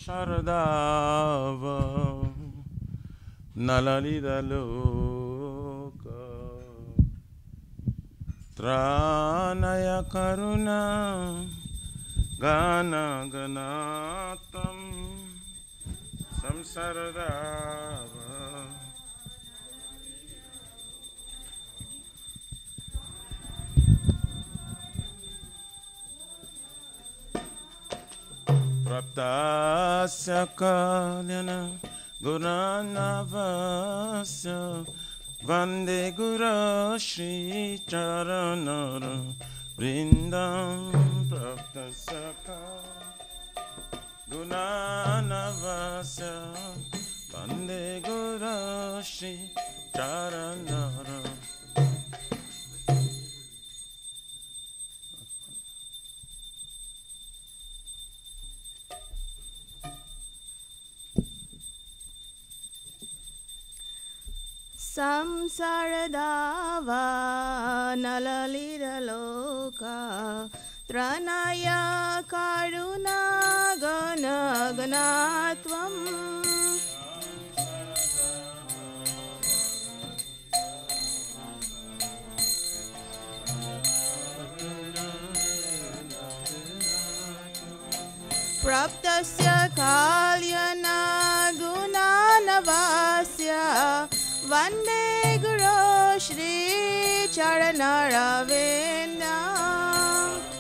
Sharadava Nalalidaloka Tranaya Karuna Gana Ganatam Samsaradava Praptasya Kalyana Guranavasya Vande Guru Shri Charanara Vrindam Praptasya Guranavasya Vande Guru Shri Charanara Samsaradava nalalidaloka Tranaya karuna gana ganatvam Praptasya kalyana gunanavasya Vande Guru Shri Charanaravinda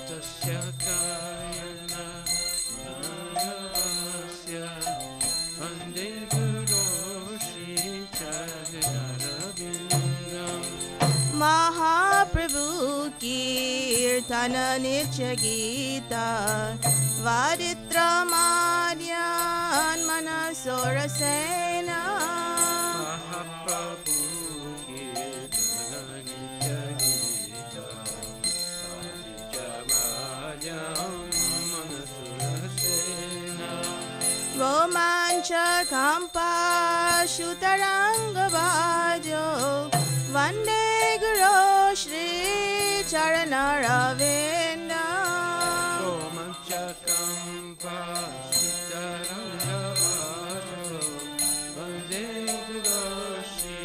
Praptasya Kalyana Gunanavasya Vande Guru Shri Charanaravinda Mahaprabhu Kirtana Nitya Gita Vaditra Madhyan Manasora Sena Mahaprabhu Kirtana Nitya Gita Vaditra Madhyan Manasora Sena Romancha Kampa Shutaranga Bhajo Vande Guru Shri Charanaravinda Romancha Kampa Shutaranga Bhajo Vande Guru Shri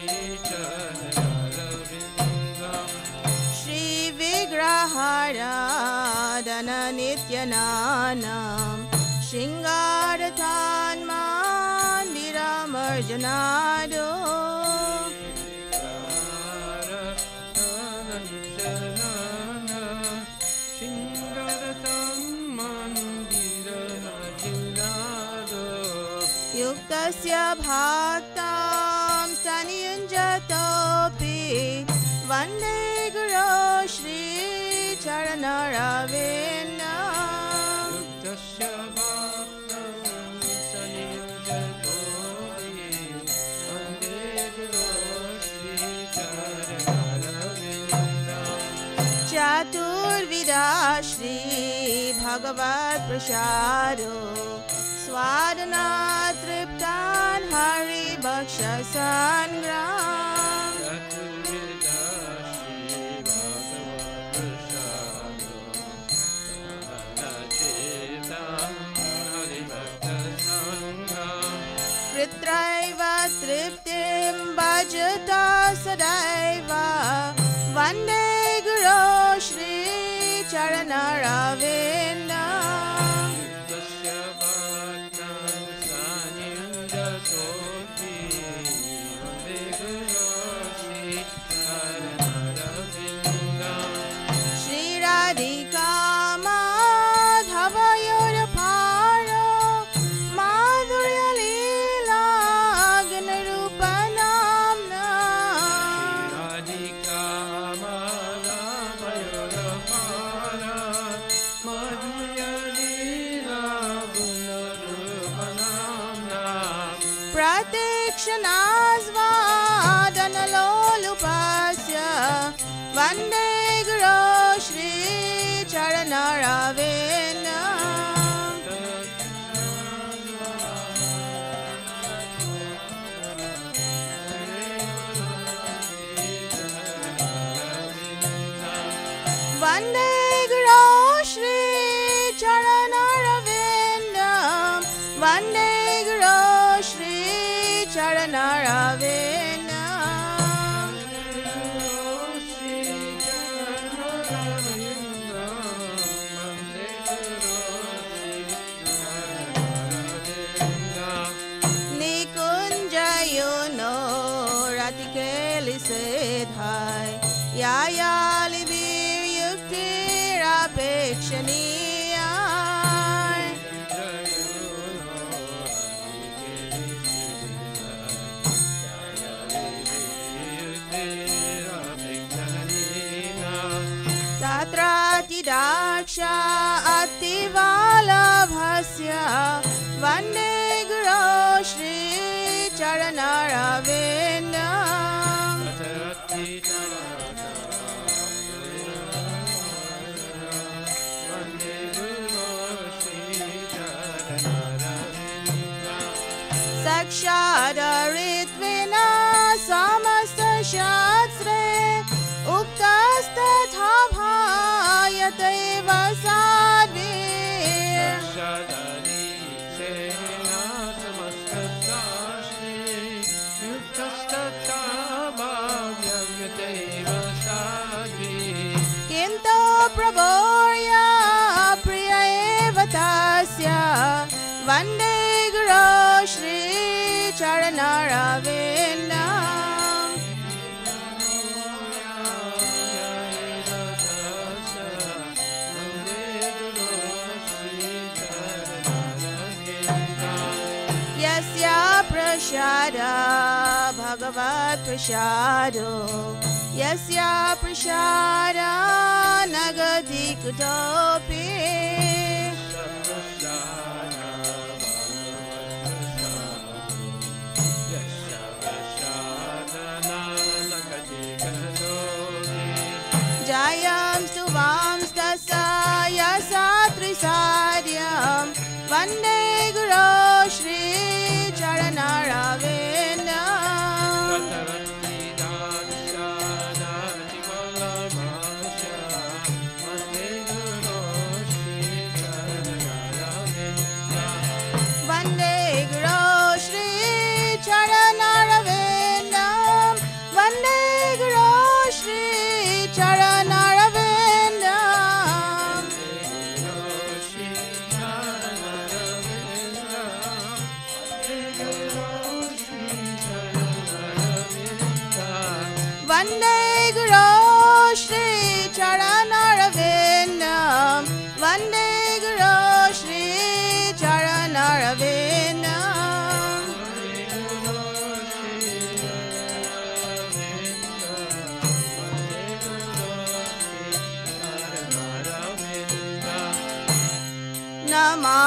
Charanaravinda Shri Vigrahara Dana Nityananam Shingarathan Mandira Marjanado Yuktasya bhaktam staniyunjatopi Vande Guru Shri Charanaravinda Yuktasya bhaktam staniyunjatopi Vande Guru Shri Charanaravinda Chaturvida Shri Bhagavad Prasado Swadana Triptan Hari Bhaksha Sangram Chaturveda Shri Bhagavad Prasado Swadana Hari Bhakta Sangham Pritraiva Triptim Bhajata Sadaiva Vande Guru Shri Charanaravinda Yuktasya bhaktam staniyunjatopi Vande Guru Shri Charanaravinda Shri Radhika Madhavayor Pharo Madhurya Leela Ganarupanamna Radhika Madhavayoramana Madhurya Leela Gunarupanamna Pratikshanasvadana Lolupasya Vande Guru Shri Charanaravinda Vande Guru Shri Charanaravinda Vande यायालिभिर्युक्तिरपेक्षणीया तत्रातिदाक्षा अतिवालभस्य वन्दे गुरो श्रीचरणरविन्दम् साक्षादरित्विना समस्तशास्त्रे उक्तस्तथा भायतैव साध्वीर् किन्तु प्रभोर्य प्रिय एव तस्य वन्दे गुरो श्रीचरणरविन्दम् यस्य प्रसाद भगवत्प्रसादो यस्य प्रसाद नगति कुतोऽपि जयं स्तुवांस्तस्य यशात्रिसार्यं वन्दे गुरो श्रीचरणरविन्दम् वन्दे गुरो श्रीचरणरविन्दम् वन्दे गुरो श्रीचरणरविन्दम् वन्दे गुरो श्रीचरणरविन्दम् वन्दे गुरो श्रीचरणरविन्दम् नमो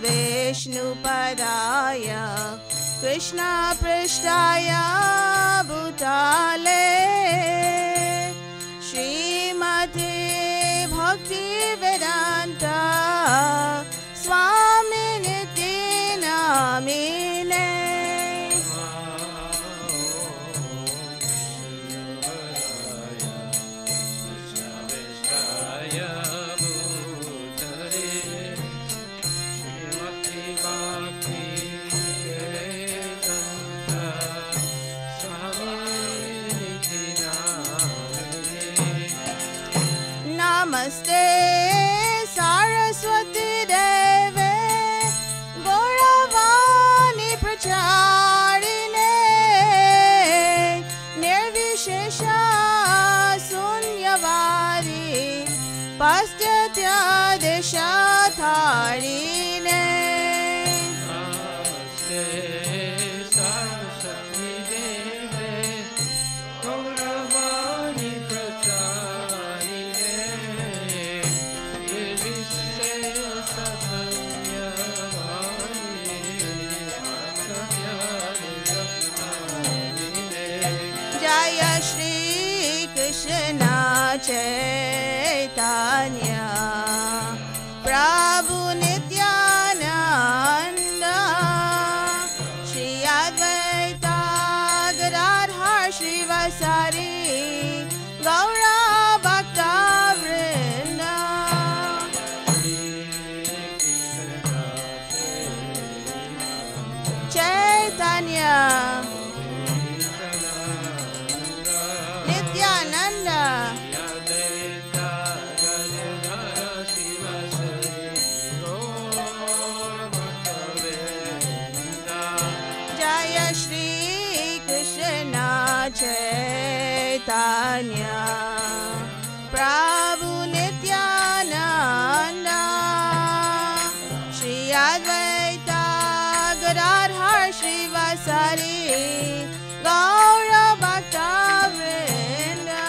विष्णुपदाय कृष्णपृष्ठाय भूतले श्रीमते भक्तिवेदान्त स्वामिनिति नामिने नमस्ते सरस्वती देवे गौरवाणी प्रचारिणे निर्विशेष शून्यवादी पाश्चात्य देशधारिणे जय श्री कृष्ण चैतन्य प्रभु नित्यानंद श्री अद्वैत गदाधर श्रीवासादि गौर भक्तवृंद चैतन्य नित्यानंद जय Shri Krishna Chaitanya Chaitanya Prabhu Nityananda Shri Advaita Gadadhar Srivasari Gaura Bhakta Vrinda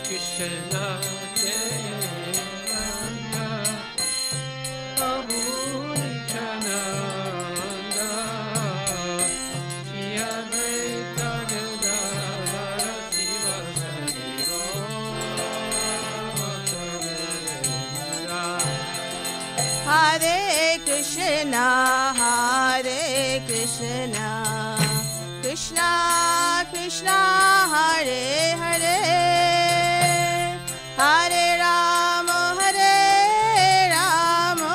Krishna Chaitanya Prabhu Nityananda Shri Advaita Gadadhar Srivasari Gaura Bhakta Hare Krishna, Hare Krishna, Krishna Krishna, Hare Hare, Hare Rama, Hare Rama,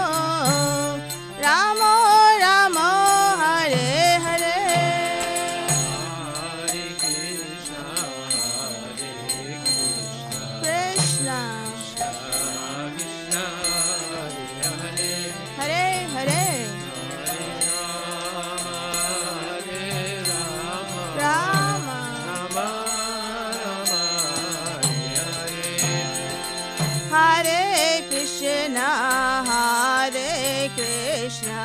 Rama Rama, Hare Hare. Hare Krishna,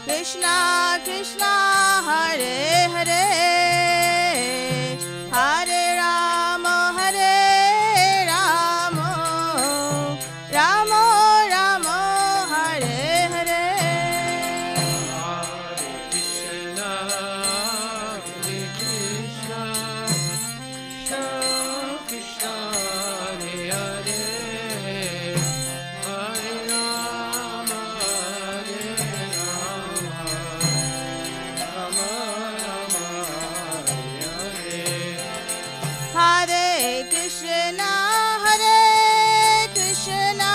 Krishna, Krishna, Hare Hare Hare, Rama, Hare Krishna, Hare Krishna,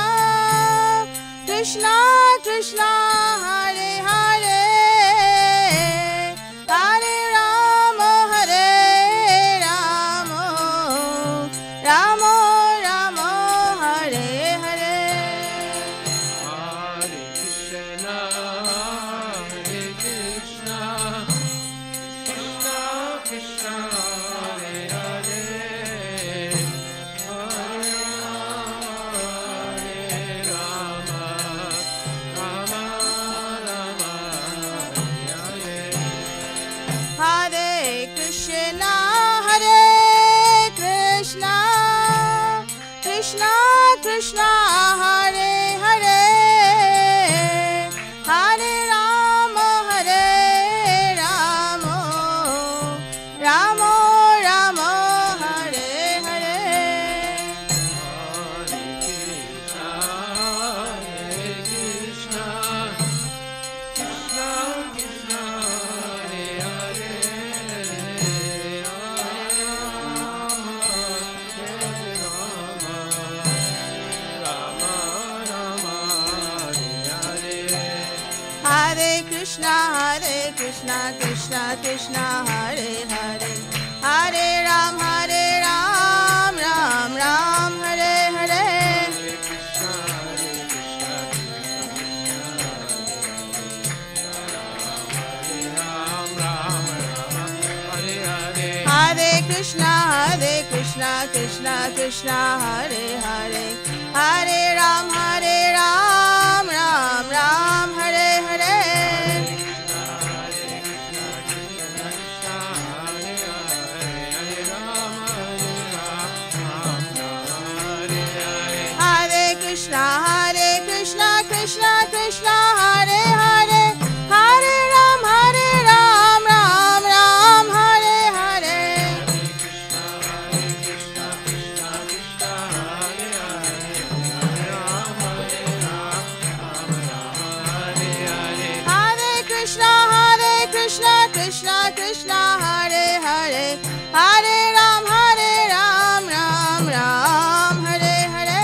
Krishna Krishna, Hare Hare, Hare Rama, Hare Rama, Rama Rama, Hare Hare. Hare Krishna, Hare Krishna, Krishna Krishna, Hare Hare, Hare Rama, Hare Rama, Rama Rama, Hare Hare. Hare Krishna, Hare Krishna, Krishna Krishna, Hare Hare, Hare Rama, Hare Rama, Rama Rama, Hare Hare. Hare Krishna, Krishna Krishna, Hare Hare, Hare Ram, Ram Ram, Hare Hare. Hare Krishna, Krishna Krishna, Hare Hare, Hare Ram, Ram Ram, Hare Hare. Hare Krishna, Krishna Krishna, Hare Hare, Hare Ram, Ram Ram, Hare Hare.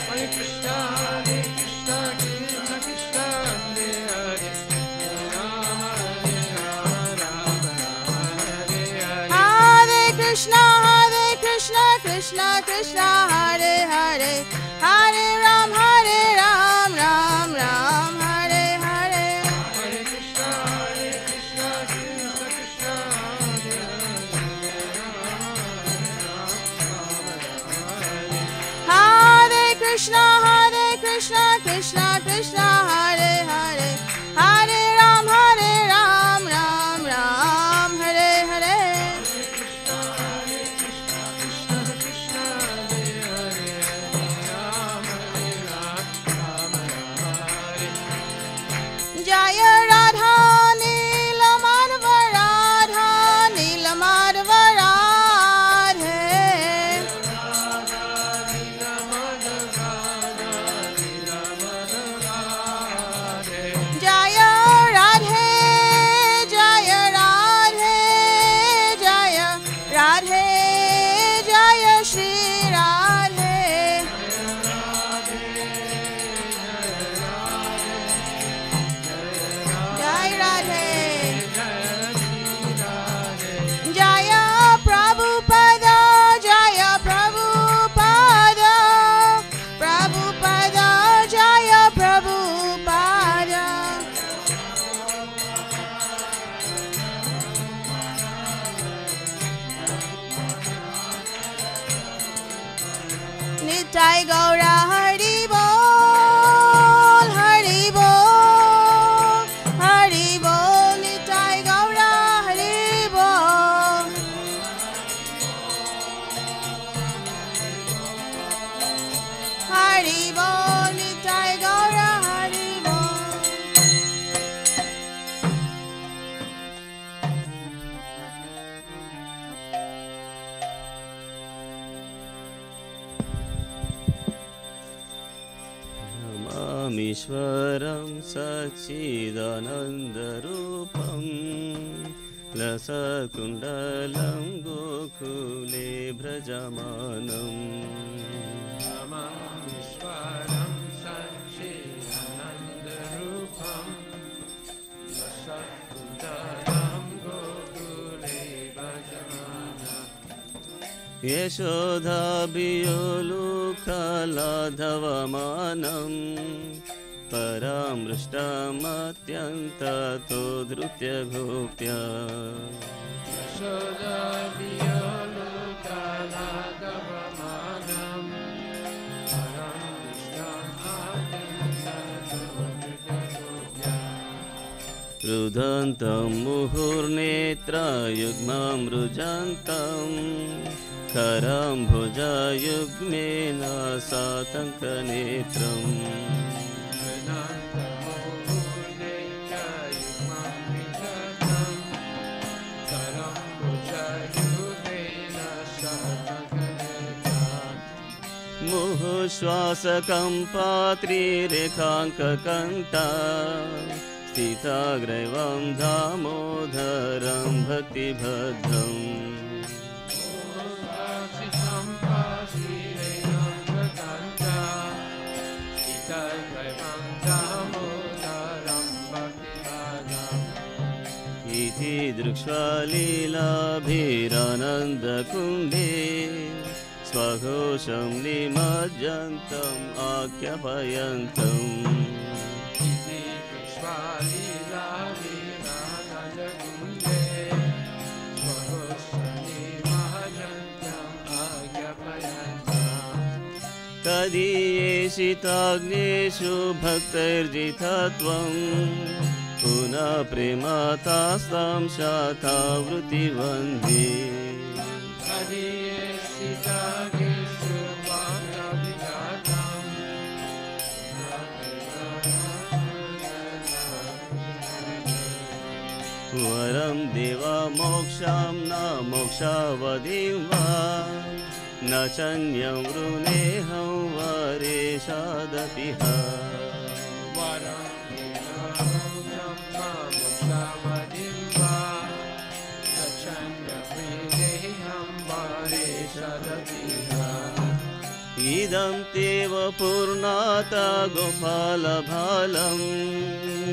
Hare Krishna, Krishna Krishna, Hare Hare, Hare Ram, Ram Ram, Hare Hare. Hare Krishna, Krishna Krishna, Hare Hare, Hare Ram, Ram Ram, Hare Hare. Nitai Gaura Hari Bol, Hari Bol, Hari Bol, Nitai Gaura Hari Bol. Hari Bol, Nitai Gaura Hari Bol. Namamishwaram Sachidanandarupam Lasakundalam Gokule Brajamanam Namamishwaram Sachidanandarupam Lasakundalam Gokule Brajamanam Yashoda Biyolukhaladhavamanam Paramrishtamatyantato Dhrutya Gopya Yashoda Biyolukhaladhavamanam Rudantam Muhurnetra Yugmam Rujantam Karam Bhuja Yugmena Satankanetram Muhushwasakam Patri Rekhankakanta Stitagraivam Dhamodharam Bhakti Bhadram Iti Drukshvalilabhiranandakunde Swagosham Nimajjantam Akyapayantam Kadiyeshitagneshu bhaktairjithatvam Puna prematastam shatavruti vande Kadiyeshitagneshu bhaktairjithatvam Varam deva moksham na mokshavadim va Na chanyam vruneham vareshadapiha Varam devamoksham mokshavadim-va Sachanya prideham vareshadapiha Idam teva purnata gopala bhalam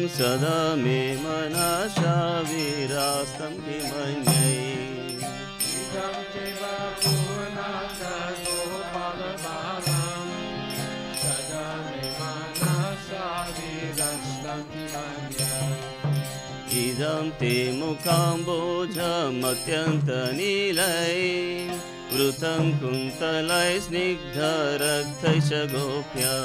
Sada me manasha virastam himanyai Idam teva purnata gopala bhalam Sada me manasa virastam himanyai Idam te mukambojam atyanta nilai Vrutam kuntalai snigdha rakthaisha gopya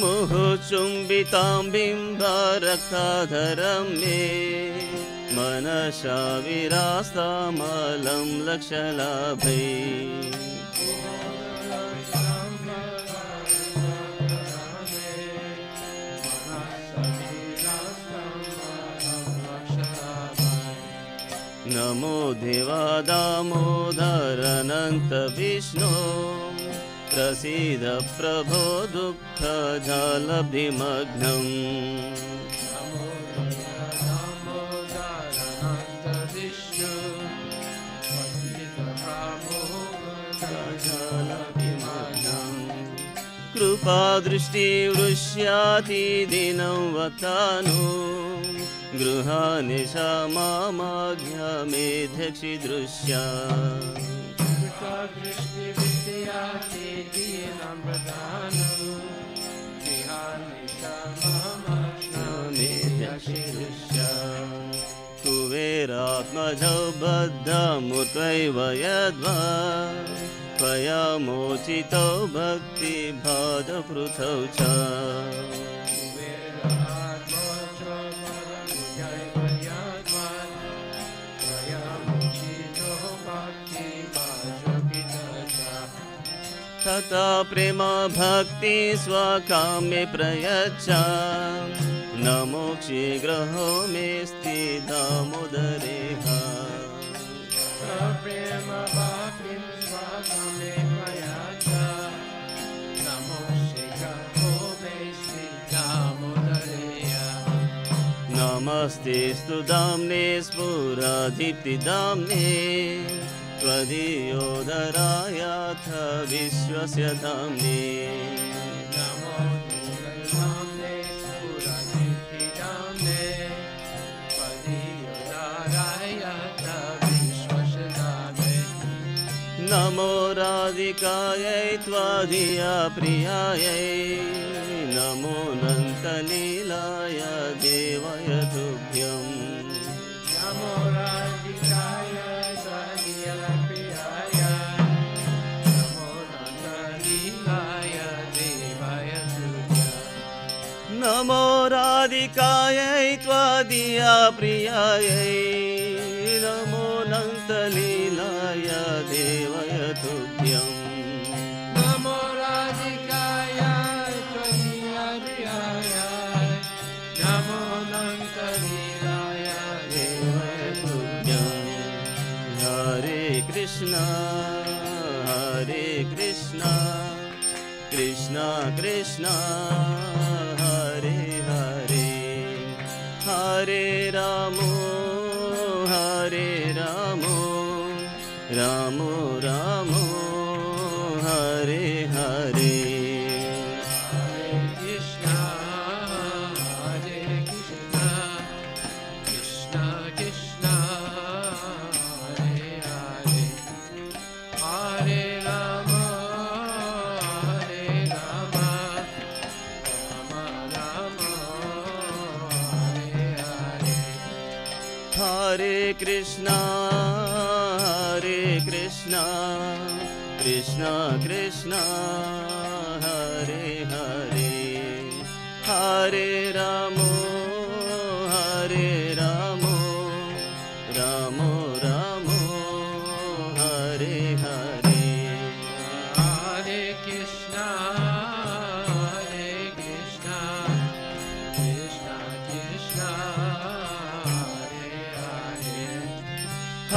Muhuchumbitam bimba raktadharam me Manasha virastamalam lakshalabhai Namo Deva Damodarananta Vishnu Prasida Prabho Dukkha Jalabhimagnam Krupa Drishti Vrushyati Dinam Vatanu Gruhanisha Mamagya Medhakshi Drushya Drishti Vidyati Dinam Vadanu Grihanisha धक्षिदृश्य कुबेरात्मजौ बद्धमुत्वैव यद्वा त्वया मोचितो भक्तिभाजपृथौ च तथा प्रेम भक्ति स्वकाम्ये प्रयच्छ न मोक्षे ग्रहो मे स्थिदामोदरेह प्रेम भक्ति स्वकाम्ये प्रयच्छ न मोक्षे ग्रहो मे स्थिदामोदरेह नमस्ते स्तु दाम्ने स्फुरदीप्तिदाम्ने त्वदीयोदरायाथ विश्वस्य धाम्ने नमो दाम्ने स्फुरदीप्तिदाम्ने त्वदीयोदरायाथ विश्वस्य धाम्ने नमो राधिकायै त्वदीया प्रियायै नमो नन्तलीलाय देवाय तुभ्यम् नमो राधिकाय नमो राधिकायै त्वदीया प्रियायै नमो नन्तलीलाय देवाय तुभ्यम् नमो राधिकाय त्वदीया प्रियायै नमो नन्तलीलाय देवाय तुभ्यम् हरे कृष्ण कृष्ण कृष्ण हरे हरे हरे राम राम राम हरे हरे हरे कृष्ण कृष्ण कृष्ण हरे हरे हरे राम राम राम हरे हरे हरे कृष्ण कृष्ण कृष्ण हरे हरे हरे राम राम राम हरे हरे हरे कृष्ण कृष्ण कृष्ण हरे हरे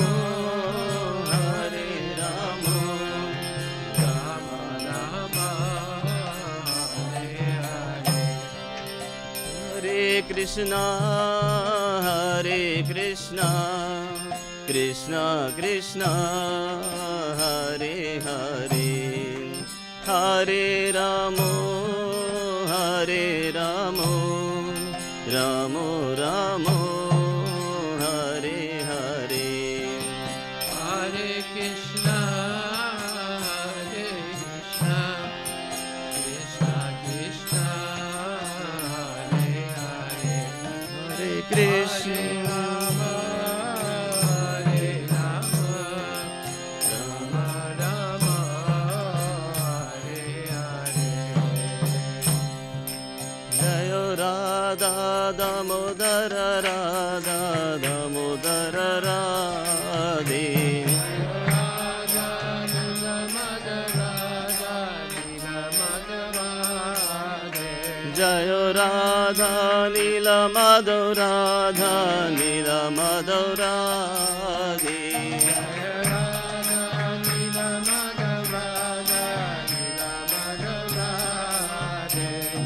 हरे राम राम राम हरे हरे हरे कृष्ण कृष्ण कृष्ण हरे हरे हरे राम राम राम हरे हरे हरे कृष्ण कृष्ण कृष्ण हरे हरे हरे कृष्ण राम राम हरे हरे जय राधा दामोदर राधा दामोदर राधे जय राधा नील माधव राधा नील माधव राधे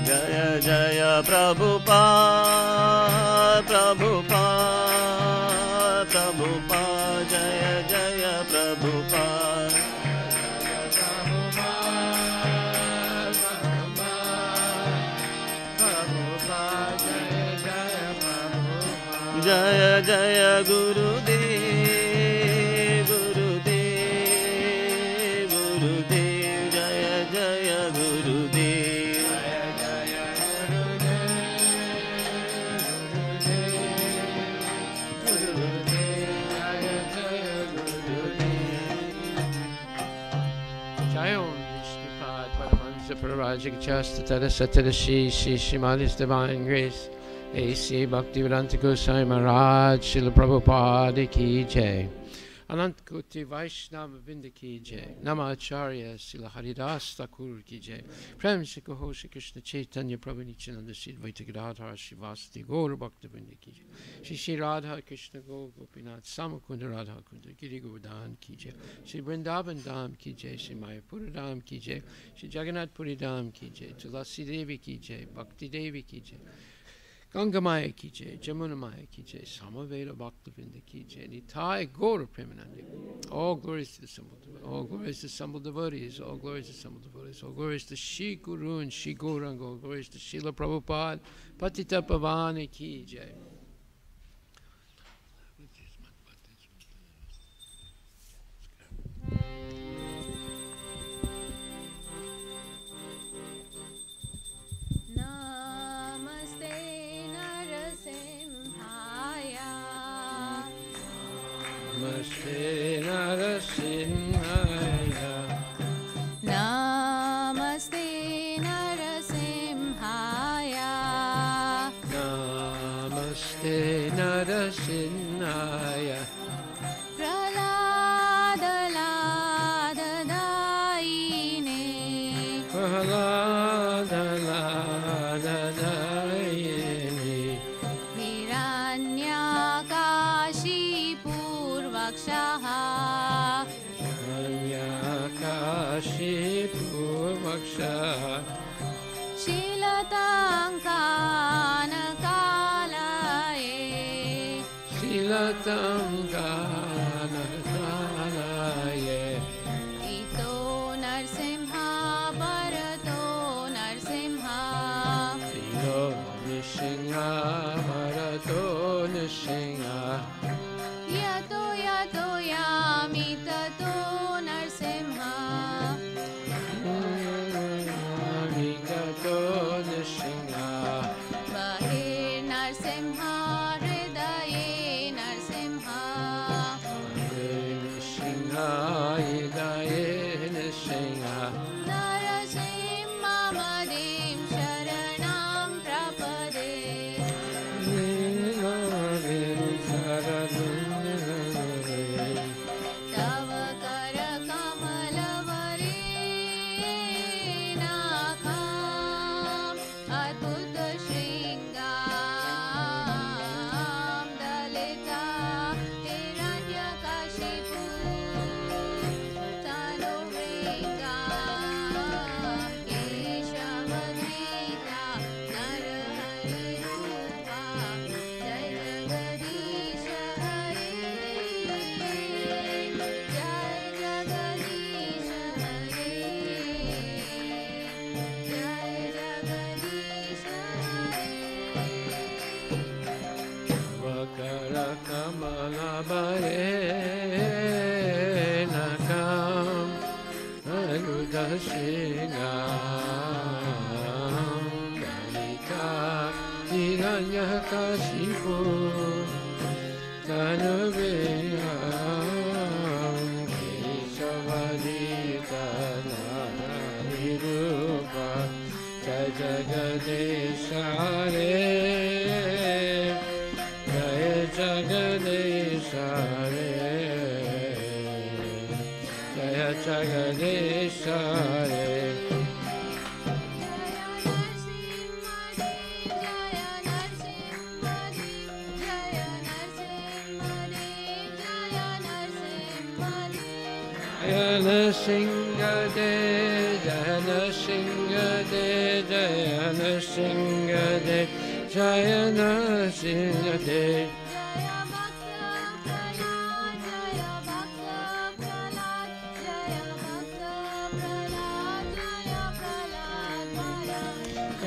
जय जय प्रभुपाद प्रभुपाद प्रभुपाद जय जय प्रभुपाद जय जय गुरुदेव गुरुदेव गुरुदेव जय जय गुरुदेव Jayom Vishnupad Paramahansa Parajik Chastatara Satara Shri Madhis Divine Grace A.C. Bhaktivedanta Goswami Maharaj Srila Prabhupada Ki Jai Anant Koti Vaishnava Vrinda Ki Jai Nama Acharya Srila Haridas Thakur Ki Jai Prem Shikoho Shri Krishna Chaitanya Prabhu Nityananda Sri Advaita Gadadhara Shivasti Gaur Bhakta Vrinda Ki Jai Shri Radha Krishna Go Gopinath Samakunda Radha Kunda Giri Govardhan Ki Jai Shri Vrindavan Dham Ki Jai Shri Mayapura Dham Ki Jai Shri Jagannath Puri Dham Ki Jai Tulasi Devi Ki Jai Bhakti Devi Ki Jai Ganga Maya Ki Jai, Jamuna Maya Ki Jai, Samaveda Bhaktavinda Ki Jai, Nitai Gaura Premanandi. All glories to the assembled devotees, all glories to assembled devotees, all glories to assembled devotees, all glories to Shri Guru and Shri Gauranga, all glories to Srila Prabhupada, Patita Pavani Ki Jai. Namaste Narasimhaya. Namaste Narasimhaya. Namaste Narasimhaya. Praladaladaine. Praladaladaine. Hiranyakashipurvakshaha. Hiranyakashipurvakshaha. Shilatankanakalaye. Shilatankanakalaye. Ito Narsimha Bharato Narsimha. Ito Nishinha Bharato Nishinha. Yato Yato Yami Tato Narsimha. Amikato Nishinha. Bahir Narsimha Hridaye Narsimha. Nishinha Hidaye Nishinha. Narasimha Madim Sharanam Prapade. Tava Kara Kamalavare Nakham Adbhuta Shringam Dalita Hiranyakashipu Tanu Vringa Keshavadvita Narahari Rupa Jai Jagadisha Hare Jai Jagadisha Hare Jai Jagadisha Vakara Kamala Bare Nakam Arudashingam Dalita Hiranyakashipu Tanuviham Keshavadita Narahirupa Jai Jagadisha Hare Jai Jagadisha Hare Jai Jagadisha Hare Jaya Narsingade, Jaya Narsingade, Jaya Narsingade, Jaya Narsingade.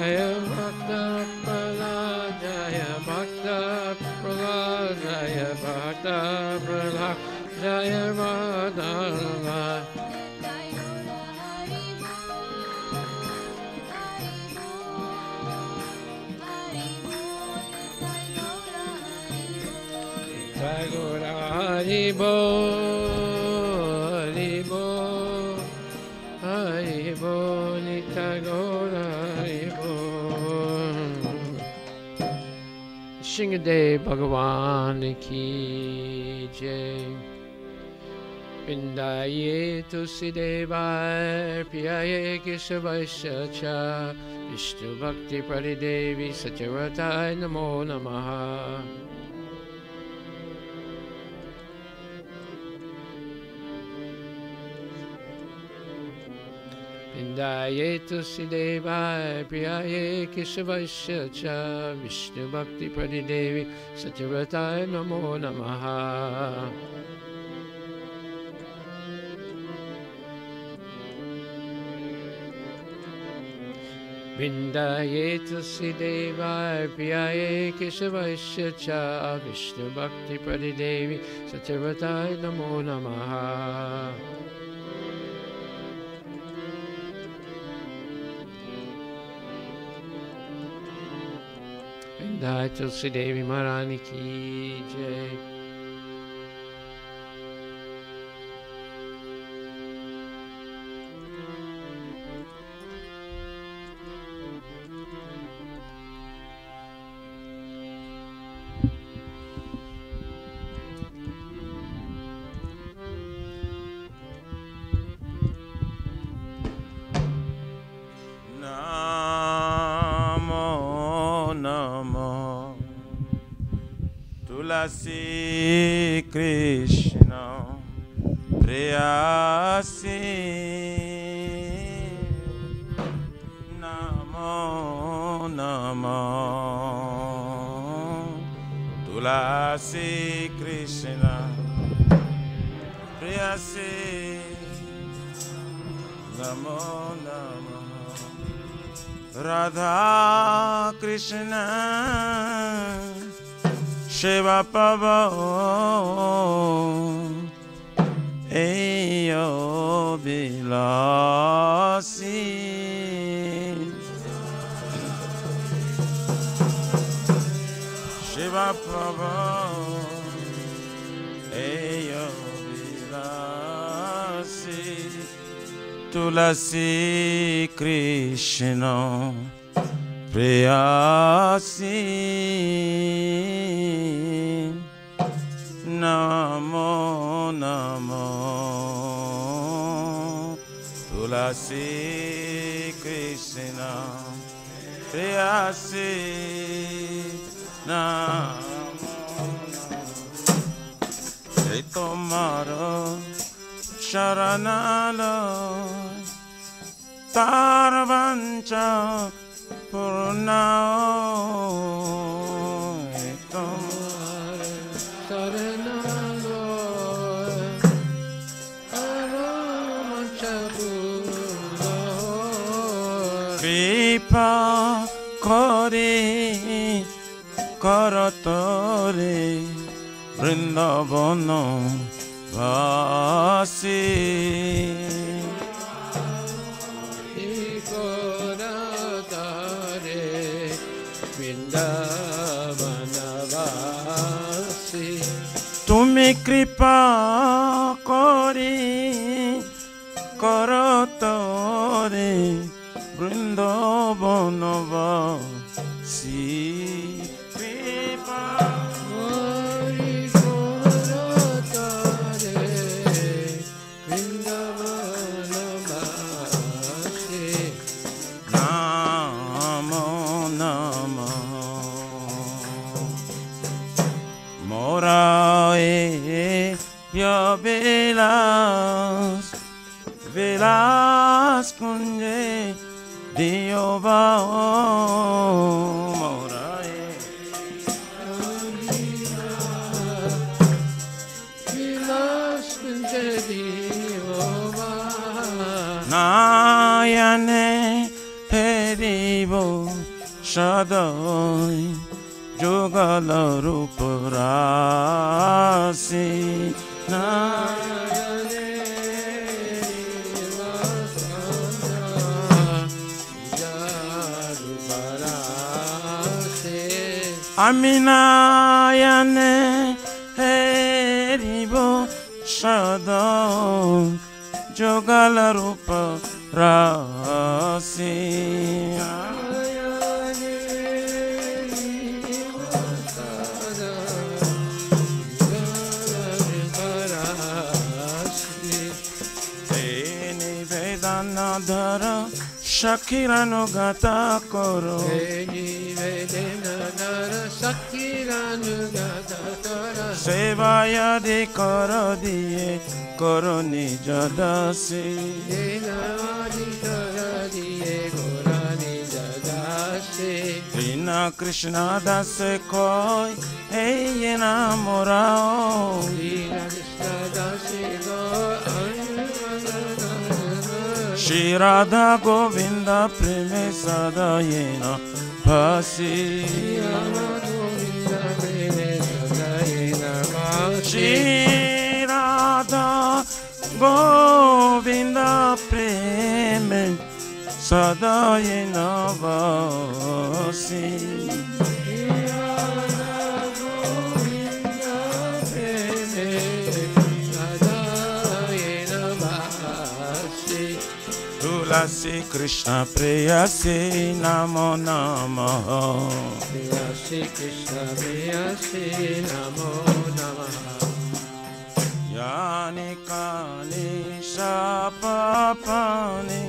Jaya Bhakta Prahlad, Jaya Bhakta Prahlad, Jaya Bhakta Prahlad, Jaya Bhakta Prahlad. Jai Guru Hari Bol, Hari Bol, Tagore Haribo. Shingadev Bhagavan Ki Jai. Vindaye Tusidevai Piyaye Keshavasya Cha Vishnu Bhakti Paridevi Satyavatai Namo Namaha. Vindaye Tusidevai Piyaye Keshavasya Cha Vishnu Bhakti Paridevi Satyavatai Namo Namaha. Vindaye Tusidevai Piyaye Keshavasya Cha Vishnu Bhakti Paridevi Satyavatai Namo Namaha. Vindaye Tulsidevi Maharani Ki Jai. Tulasi Krishna Preyasi Namo Namo Tulasi Krishna Preyasi Namo Namo Radha Krishna Shiva Pavo Eyo Bilasi Shiva Pavo Eyo Bilasi Tulasi Krishna Preyasi Namo Namo Tulasi Krishna Preyasi Namo Namo Tomaro Sharanalo Taravancha Purnao Saranalo Aramachapulo Kripa Kori Karatore Vrindavana Vasi Tumi kripa kori karatore Vrindavanavasi kripa kori karatore Vrindavanavasi Namo Namo Morae Ya Velas Velas Kunje Diovao Morae Velas Kunje Diovao Nayane Heribo Shaddai Jogala Ruparasi Nayane Aminayane Heribo Shaddai जुगल रूप राशि धर सखीरानुगत करो सेवा यदि कर दिए करो निज दासी बिना कृष्ण दास कोई हे ये ना मोराओ श्री राधा गोविंद प्रेम सदा ये ना भासी श्री राधा गोविंद प्रेम सदा ये ना भासी तुलसी कृष्ण प्रेयसी नमो नमः तुलसी कृष्ण प्रेयसी नमो नमः यानि कानि शापानि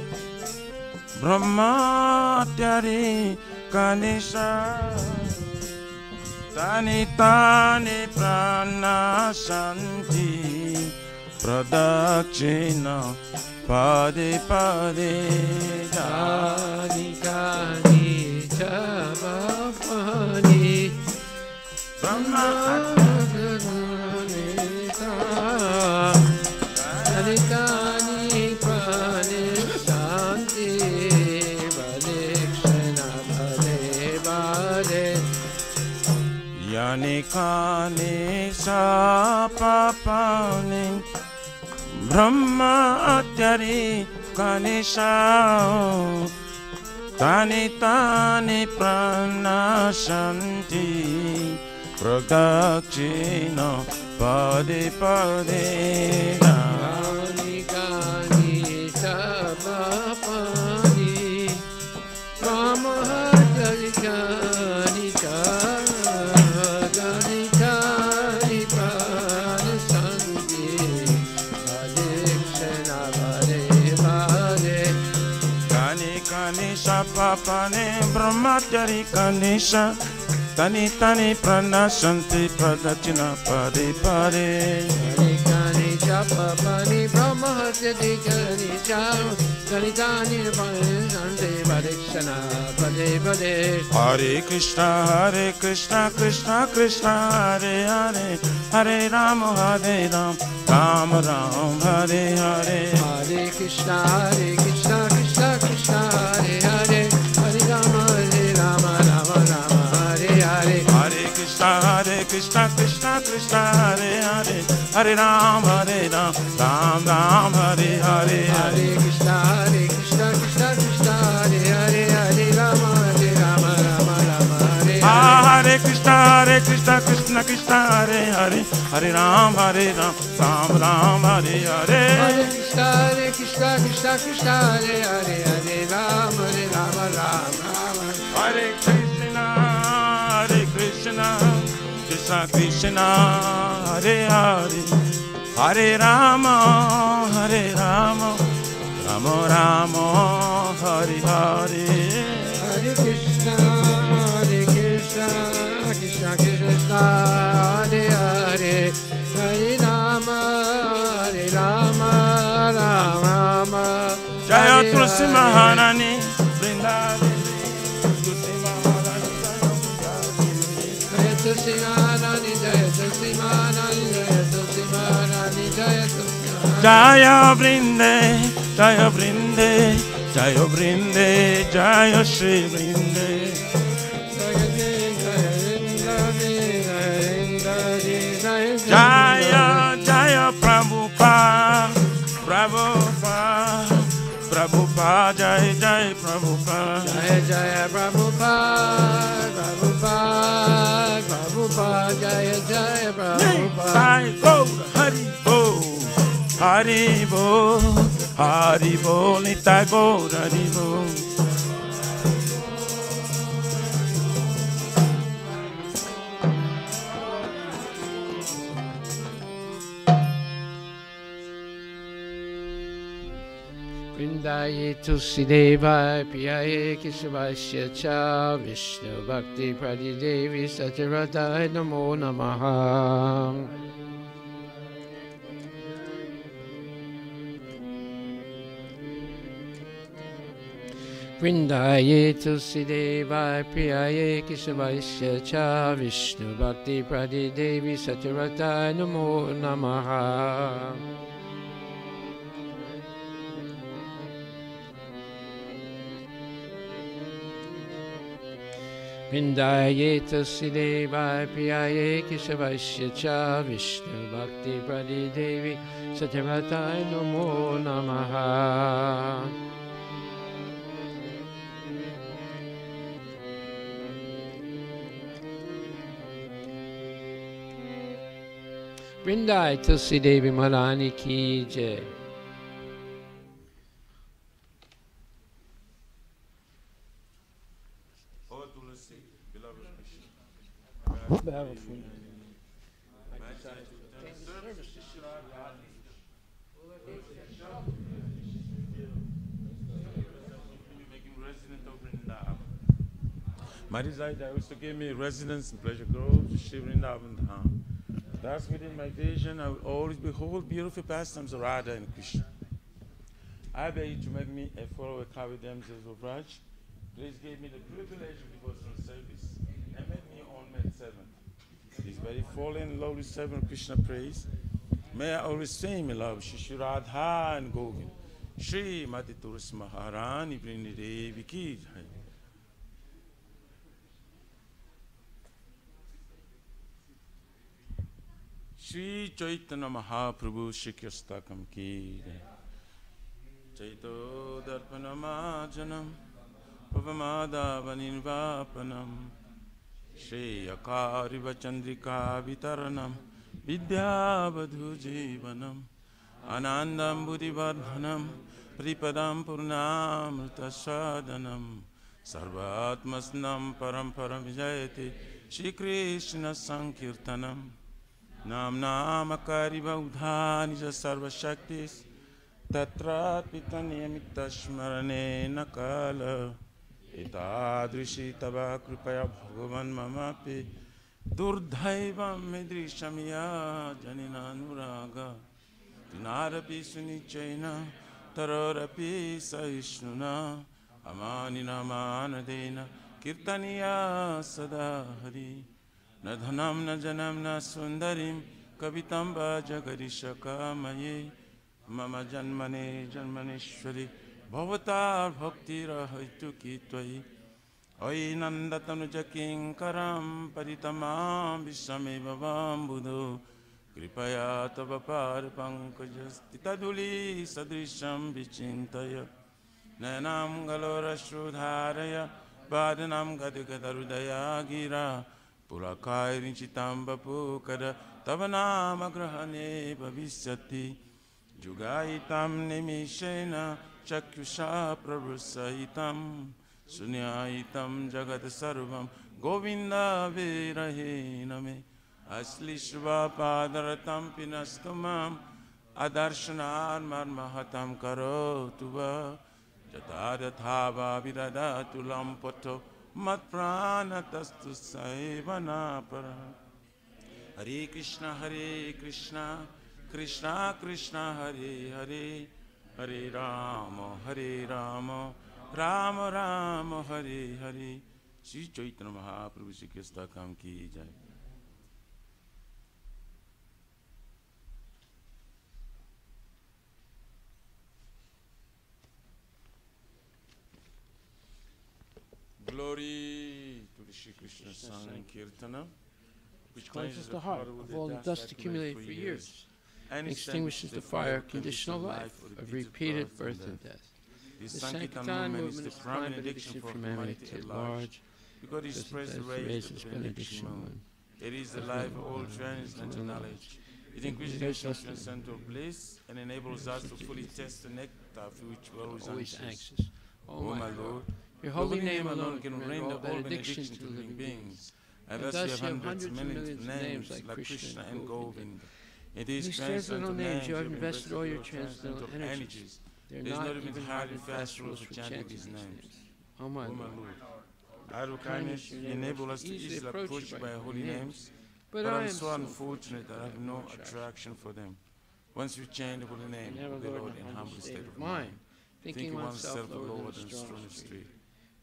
ब्रह्मत्यादि कानि तानि तानि प्राणाशन्ति प्रदक्षिणा पदे पदे कानि कानि च पापानि ब्रह्मत्यादि कानि कानि प्राणाशन्ति प्रदक्षिणा पदे पदे यानि कानि शापानि ब्रह्मत्यादि कानि तानि तानि प्राणाशन्ति प्रदक्षिणा पदे पदे कानि कानि च पापानि ब्रह्मत्यादि कानि कानि प्राणाशन्ति पापाने ब्रह्मचारी कानिशा तनि तनि प्राणाशन्ति प्रदक्षिणा पदे पदे कानि च पापानि ब्रह्मत्यादि कानि तानि प्राणाशन्ति प्रदक्षिणा पदे पदे हरे कृष्ण कृष्ण कृष्ण हरे हरे हरे राम राम राम हरे हरे हरे कृष्ण कृष्ण कृष्ण हरे हरे हरे राम राम राम हरे हरे हरे कृष्ण कृष्ण कृष्ण हरे हरे हरे राम राम राम हरे हरे हरे कृष्ण कृष्ण कृष्ण हरे हरे हरे राम राम राम हरे हरे कृष्ण कृष्ण कृष्ण हरे हरे हरे राम राम हरे हरे हरे कृष्ण कृष्ण कृष्ण हरे हरे हरे राम राम राम हरे कृष्ण कृष्ण कृष्ण हरे हरे हरे राम राम राम हरे हरे हरे कृष्ण कृष्ण कृष्ण हरे हरे हरे राम राम राम जय तुलसी महारानी वृंदावन तुलसी महारानी जय तुलसी महारानी जय तुलसी महारानी जय तुलसी महारानी जय तुलसी जय वृंदे जय वृंदे जय वृंदे जय श्री वृंदे जय जय प्रभुपाद प्रभुपाद जय जय प्रभुपाद जय जय प्रभुपाद जय जय प्रभुपाद हरि बोल हरि बोल Haribo, Nitai Gaur Haribo. Vrindaye Tulsidevaya Piyaye Kesavasya Cha Vishnu Bhakti Pradidevi Satyaradaya Namo Namaha. Vrindaye Tulsidevaya Piyaye Kesavasya Cha Vishnu Bhakti Pradidevi Satyaradaya Namo Namaha. Vrindaye Tulsidevaya Piyaye Kesavasya Cha Vishnu Bhakti Pradidevi Satyaradaya Namo Namaha. Vrindaye Tulsidevi Malani Ki Jai. My desire was to give me residence in Pleasure Grove, Shri Vrindavan Dham. Thus, within my vision, I will always behold beautiful pastimes of Radha and Krishna. I beg you to make me a follower of damsels of Raj. Please give me the privilege of devotional service and make me on med servant. This very fallen, lowly servant of Krishna praise. May I always say, my love, Shri Radha and Govind, Shri Mati Turas Maharani Vrindi Devi Ki Jai. Shri Chaitanya Mahaprabhu Shri Kristakam Ki Chaito Darpanamajanam Pavamadavaninvapanam Shri Akariva Chandrika Vitaranam Vidyavadhu Jivanam Anandam Buddhivardhanam Pripadam Purnamrita Sadhanam Sarvatmasnam Paramparam Vijayate Shri Krishna Sankirtanam Nam Namakari Vaudhani Sarva Shaktis Tatra Pitanyamita Shmarane Nakala Etadrishi Tava Kripaya Bhagavan Mamapi Durdhaivam Medrishamya Janina Nuraga Dinarapi Sunichaina Tarorapi Saishnuna Amanina Manadena Kirtaniya Sadahari Na dhanam na janam na sundarim Kavitamba jagarishaka maye Mama janmane janmaneshwari Bhavatar bhakti rahaitu ki tvai Oi nandatanu jakinkaram Paritamam vishame bhavam buddho Kripaya tava par pankajasti Taduli sadrisham vichintaya Nanam galora shrudharaya Vadanam gadagadharudaya gira Purakai Rinchitamba Pukara Tavanama Grahane Bhavisyati Jugaitam Nimishena Chakyusha Prabhusaitam Sunyaitam Jagat Sarvam Govinda Virahe Name Aslishva Padaratam Pinastumam Adarshanar Marmahatam Karotuva Jatadathava Viradatulam Poto Mat prana tastu saivana para Hare Krishna Krishna Krishna Hare Hare Hare Rama Rama Rama Hare Hare Shri Chaitanya Mahaprabhu Shri Kristakam Ki Jai. Glory to the Shri Krishna Sankirtana, which cleanses the heart of all the dust accumulated for years and extinguishes the fire of conditional life, of repeated birth and death. This Sankirtan movement is the prime benediction for humanity at large, because it spreads the rays of the benediction moon. It is the life of all transcendental knowledge. It increases us to central bliss and enables us to fully test the nectar for which we're always anxious. Oh my Lord, your holy name alone can render all benediction to living beings. And thus you have hundreds of millions of names like Krishna and Govinda. In these transcendental names you have invested all your transcendental energies. There is not even hard and fast rules for chanting these names. Oh my Lord, out of kindness you enable us to easily approach you by your holy names, but I am so unfortunate that I have no attraction for them. Once you chant the holy name, the Lord, in humble state of mind, thinking oneself lower than the strongest tree,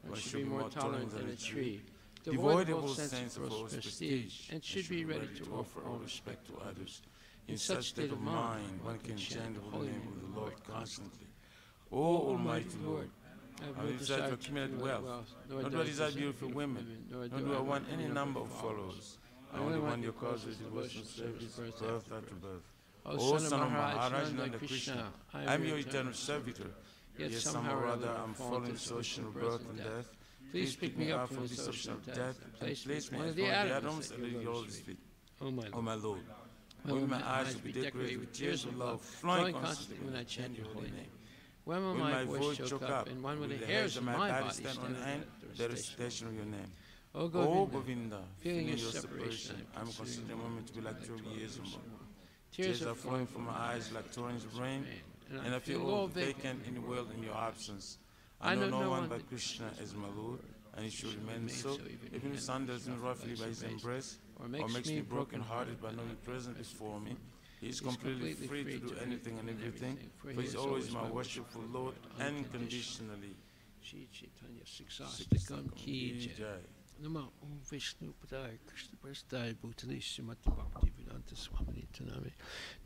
one should be more tolerant than a tree, devoid of all sense of false prestige, and should be ready to offer all respect to others. In such state of mind, one can chant the holy name of the Lord constantly. O Almighty Lord, I have decided to accumulate wealth, nor do I desire beautiful women, nor do I want any number of followers. I only want your causes, devotional service, birth after birth. O Son of Maharaj Nanda Krishna, I am your eternal servitor, yet somehow or other I am falling into the ocean of birth and death. Please pick me up from this ocean of death and place me as one of the atoms at your Lord's feet. O my Lord, when my eyes will be decorated with tears of love, flowing constantly when I chant your holy name. When will my voice choke up, and when will the hairs of my body stand on end, the recitation of your name? O Govinda, feeling your separation, I am considering a moment to be like 12 years or more. Tears are flowing from my eyes like torrents of rain, and I feel all vacant in the world in your absence. I know no one but Krishna as my Lord, and he should remain so, even if sunders me roughly by his embrace, or makes me broken-hearted by not being present before me. He is completely free to do anything and everything, for he is always my worshipful Lord, unconditionally. Nama Om Vishnu Padaya Krishna Prasthaya Bhutali Srimati Bhakti Vedanta Swami Tanami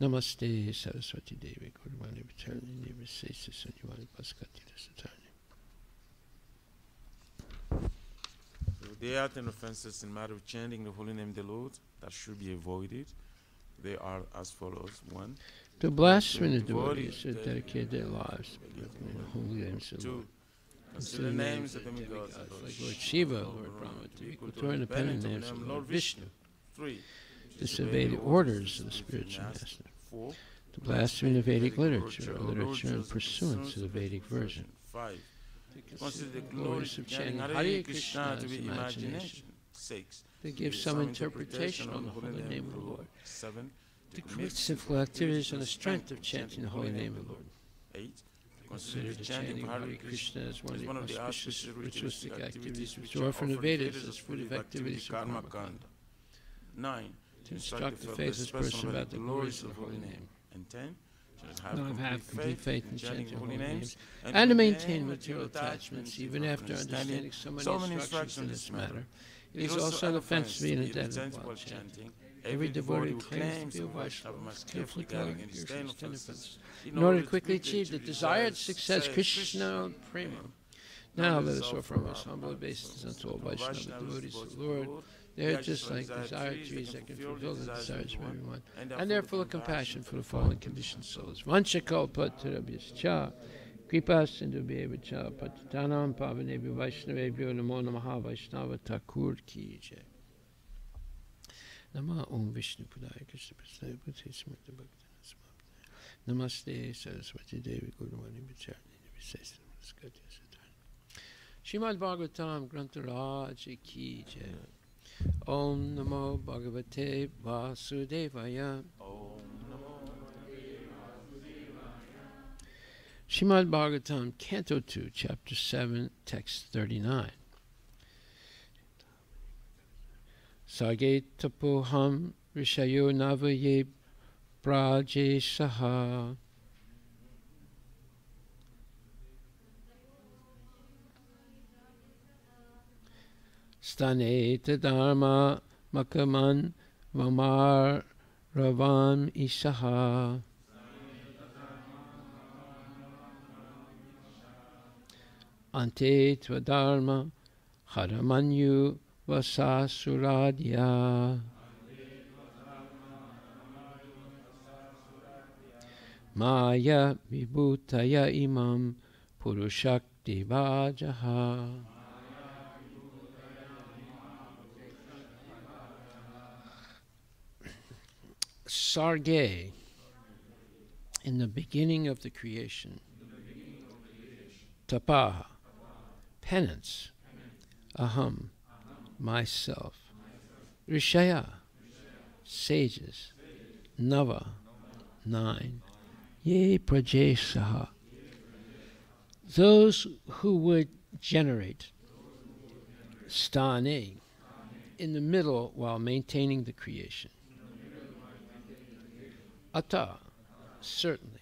Namaste Saraswati Devi Guruvani Vitarni Nivasesa Sanyavani Paskati Rasatani. There are 10 offenses in matter of chanting the holy name of the Lord that should be avoided. They are as follows. 1. To blaspheme the devotees who dedicate their lives to the holy names of the Lord. 2. Consider the names of demigods like Lord Shiva, Lord Brahma, to equal to independent names of Lord Vishnu. 3. Disobey the orders of the spiritual master. 4. To blaspheme the Vedic literature in pursuance to the Vedic version. 5. To consider the glories of chanting Hare Krishna to be imagination. 6. To give some interpretation on the holy name of the Lord. 7. To commit sinful activities on the strength of chanting the holy name of the Lord. 8. Consider the chanting of Hare Krishna as one of the auspicious ritualistic activities which are from the Vedas as fruit of activities of karma kanda. 9. To instruct the faithless person about the glories of the holy name. And 10. Have complete faith in chanting the holy names and to maintain material attachments even after understanding so many instructions in this matter. It is also an offense to be in a debt while chanting. Every devotee who claims to be a Vaishnava must carefully guard against these 10 offenses in order to quickly achieve the desired success, Krishna Prema. Now let us offer our most humble obeisances unto all Vaishnava devotees of the Lord. They are just like desired trees that can fulfill the desires of everyone, and they are full of compassion for the fallen conditioned souls. Vanchakalpatarabhyascha Kripa Sindhubheva Patitanam Pavanebhyo Vaishnavebhyo Namo Namaha Vaishnava Thakur Ki Jai. Nama Om Vishnu Padaya Krishna Prasthaya Bhutali Srimati Bhakti Namaste Saraswati Devi Guruvani Vitarni Nivasesa Sanyavani Paskati. Srimad Bhagavatam Grantaraj Ki Jai. Om Namo Bhagavate Vasudevaya. Srimad Bhagavatam, Canto 2, Chapter 7, Text 39. Sage tapoham rishayo navaye praje saha. Stane dharma makaman vamar ravam isaha. Ante tvadharma haramanyu vasasuradya. Maya vibhutaya imam purushakti vajaha. Sarge, in the beginning of the creation. Tapaha, penance. Aham, myself. Rishaya, sages. Nava, 9. Ye prajesaha, those who would generate. Stane, in the middle while maintaining the creation. Ata, certainly.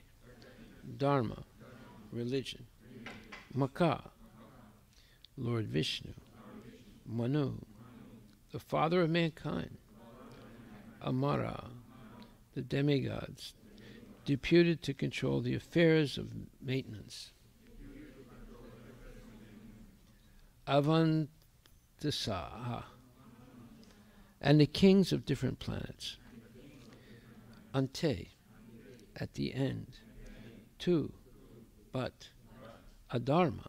Dharma, religion. Maka, Lord Vishnu. Manu, the father of mankind. Amara, the demigods, deputed to control the affairs of maintenance. Avantisaha, and the kings of different planets. Ante, at the end. Tu, but. Adharma,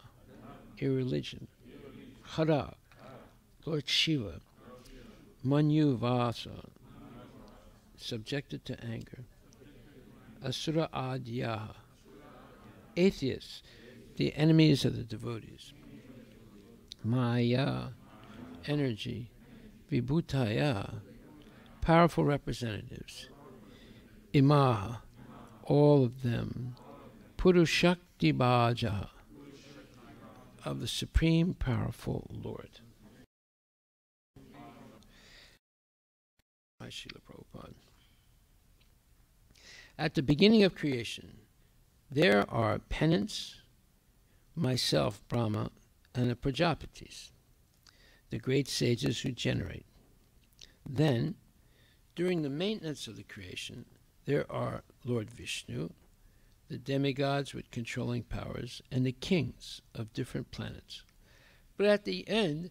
irreligion. Hara, Lord Shiva. Manu Vasa, subjected to anger. Asura Adyaha, atheists, the enemies of the devotees. Maya, energy. Vibhutaya, powerful representatives. Imaha, all of them. Purushakti Bhaja, of the Supreme Powerful Lord. Srila Prabhupada. At the beginning of creation, there are penance, myself, Brahma, and the Prajapatis, the great sages who generate. Then, during the maintenance of the creation, there are Lord Vishnu, the demigods with controlling powers, and the kings of different planets. But at the end,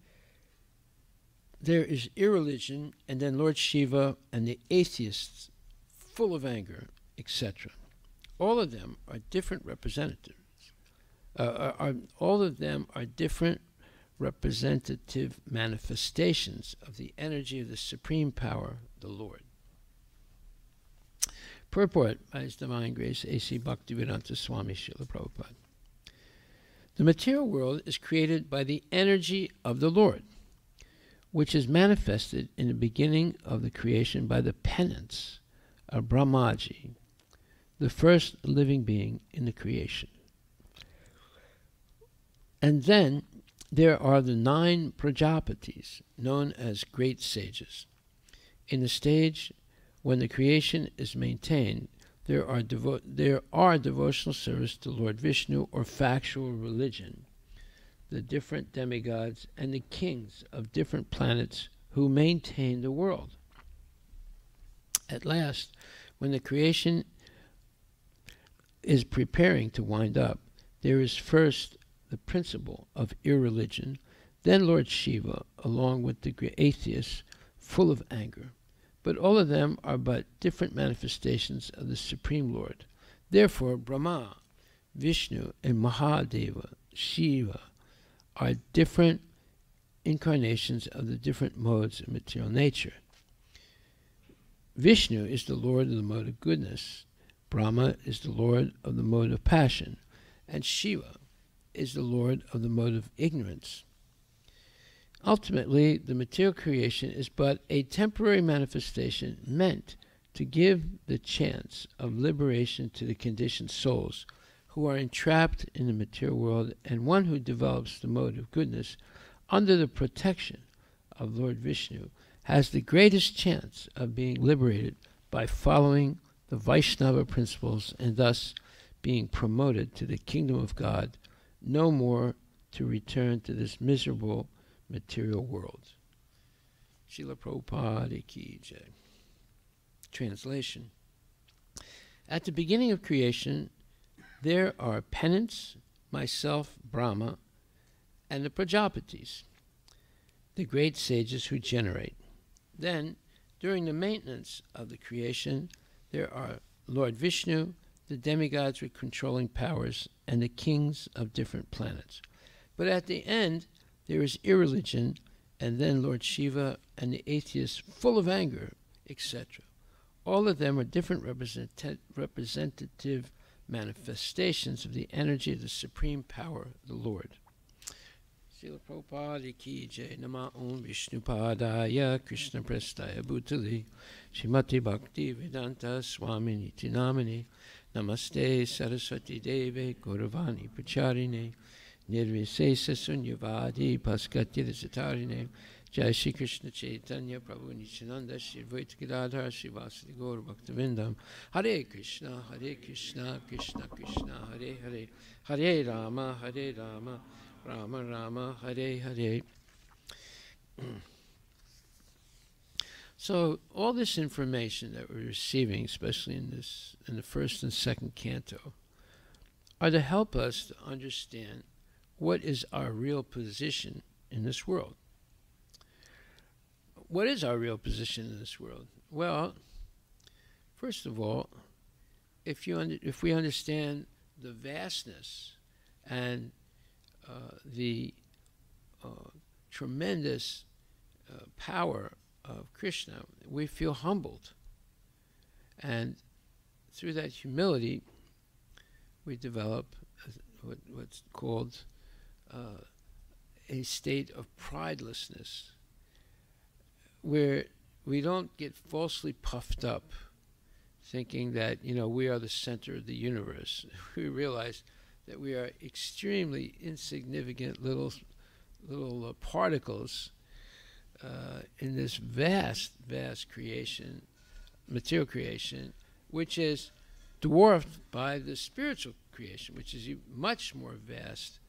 there is irreligion, and then Lord Shiva and the atheists full of anger, etc. All of them are different representatives. All of them are different representative manifestations of the energy of the supreme power, the Lord. Purport by His Divine Grace A.C. Bhaktivedanta Swami Srila Prabhupada. The material world is created by the energy of the Lord, which is manifested in the beginning of the creation by the penance of Brahmaji, the first living being in the creation. And then there are the 9 Prajapatis, known as great sages. In the stage when the creation is maintained, there are devotional service to Lord Vishnu or factual religion, the different demigods, and the kings of different planets who maintain the world. At last, when the creation is preparing to wind up, there is first the principle of irreligion, then Lord Shiva, along with the atheists, full of anger. But all of them are but different manifestations of the Supreme Lord. Therefore, Brahma, Vishnu, and Mahadeva, Shiva, are different incarnations of the different modes of material nature. Vishnu is the Lord of the mode of goodness, Brahma is the Lord of the mode of passion, and Shiva is the Lord of the mode of ignorance. Ultimately, the material creation is but a temporary manifestation meant to give the chance of liberation to the conditioned souls who are entrapped in the material world, and one who develops the mode of goodness under the protection of Lord Vishnu has the greatest chance of being liberated by following the Vaishnava principles and thus being promoted to the kingdom of God, no more to return to this miserable material world. Srila Prabhupada Ki Jai. Translation. At the beginning of creation, there are penance, myself, Brahma, and the Prajapatis, the great sages who generate. Then, during the maintenance of the creation, there are Lord Vishnu, the demigods with controlling powers, and the kings of different planets. But at the end, there is irreligion, and then Lord Shiva and the atheists full of anger, etc. All of them are different representative manifestations of the energy of the supreme power, the Lord. Srila Prabhupada ki jai. Nama Om Vishnupadaya Krishna Prestaya Bhutali Srimati Bhakti Vedanta Swami Niti Namani Namaste Saraswati Deve Gauravani Pacharine Nirvisesa Sunyavadi Paskati Satarine Jai Shri Krishna Chaitanya Prabhu Nityananda Shri Advaita Gadadhar Shri Vasudeva Gaur Bhaktivinoda Hare Krishna Krishna Krishna Hare Hare Hare Rama Rama Rama Hare Hare. So all this information that we're receiving, especially in the first and second canto, are to help us to understand what is our real position in this world. What is our real position in this world? Well, first of all, if we understand the vastness and the tremendous power of Krishna, we feel humbled. And through that humility, we develop what's called a state of pridelessness, where we don't get falsely puffed up, thinking that, we are the center of the universe. We realize that we are extremely insignificant little particles in this vast creation, material creation, which is dwarfed by the spiritual creation, which is much more vast,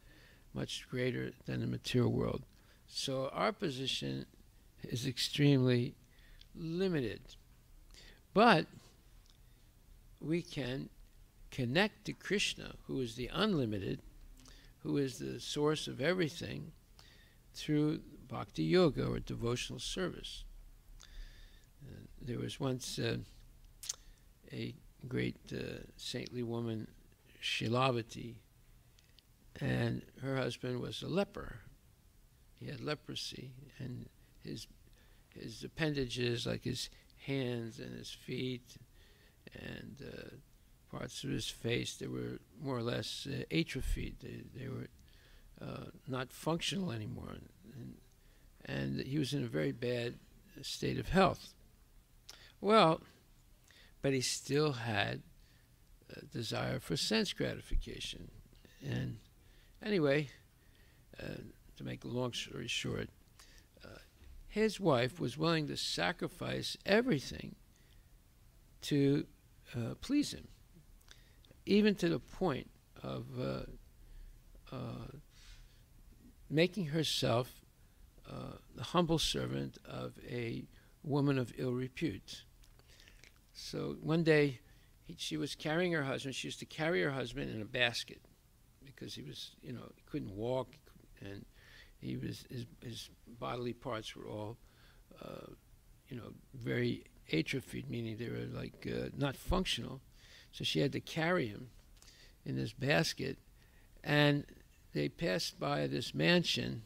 much greater than the material world. So our position is extremely limited. But we can connect to Krishna, who is the unlimited, who is the source of everything, through bhakti yoga, or devotional service. There was once a great saintly woman, Shilavati, and her husband was a leper. He had leprosy, and his appendages, like his hands and his feet and parts of his face, they were more or less atrophied. They were not functional anymore, and he was in a very bad state of health. Well, but he still had a desire for sense gratification. And anyway, to make a long story short, his wife was willing to sacrifice everything to please him, even to the point of making herself the humble servant of a woman of ill repute. So one day, she was carrying her husband. She used to carry her husband in a basket because he was, he couldn't walk, and his bodily parts were all, very atrophied, meaning they were like not functional. So she had to carry him in this basket, and they passed by this mansion,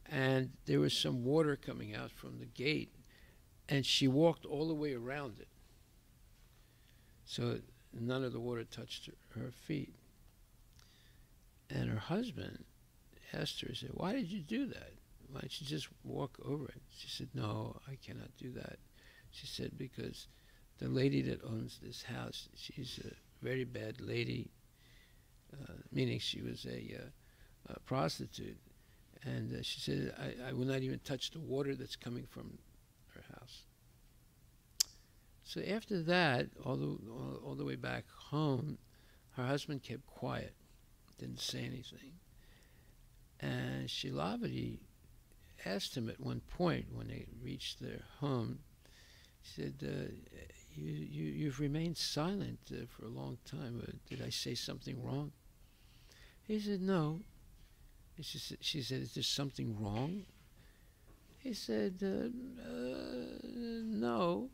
and there was some water coming out from the gate, and she walked all the way around it, so none of the water touched her feet. And her husband asked her, he said, "Why did you do that? Why don't you just walk over it?" She said, "No, I cannot do that." She said, "Because the lady that owns this house, she's a very bad lady," meaning she was a prostitute. And she said, I will not even touch the water that's coming from her house. So after that, all the way back home, her husband kept quiet, didn't say anything. And Shilavati asked him at one point when they reached their home, she said, you've remained silent for a long time. Did I say something wrong? He said, "No." She said, "Is there something wrong?" He said, "No."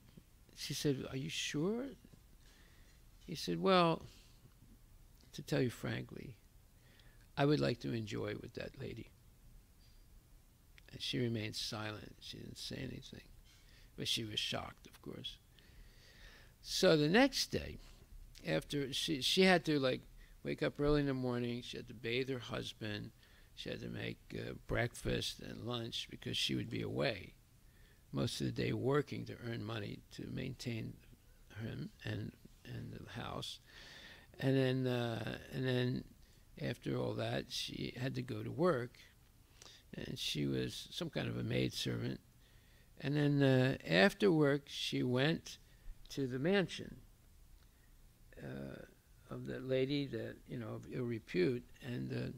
She said, "Are you sure?" He said, "Well, to tell you frankly, I would like to enjoy with that lady." And she remained silent. She didn't say anything. But she was shocked, of course. So the next day, after she had to like wake up early in the morning, she had to bathe her husband, she had to make breakfast and lunch because she would be away most of the day working to earn money to maintain him and the house, and then after all that she had to go to work, and she was some kind of a maid servant, and then after work she went to the mansion of that lady that, you know, of ill repute, and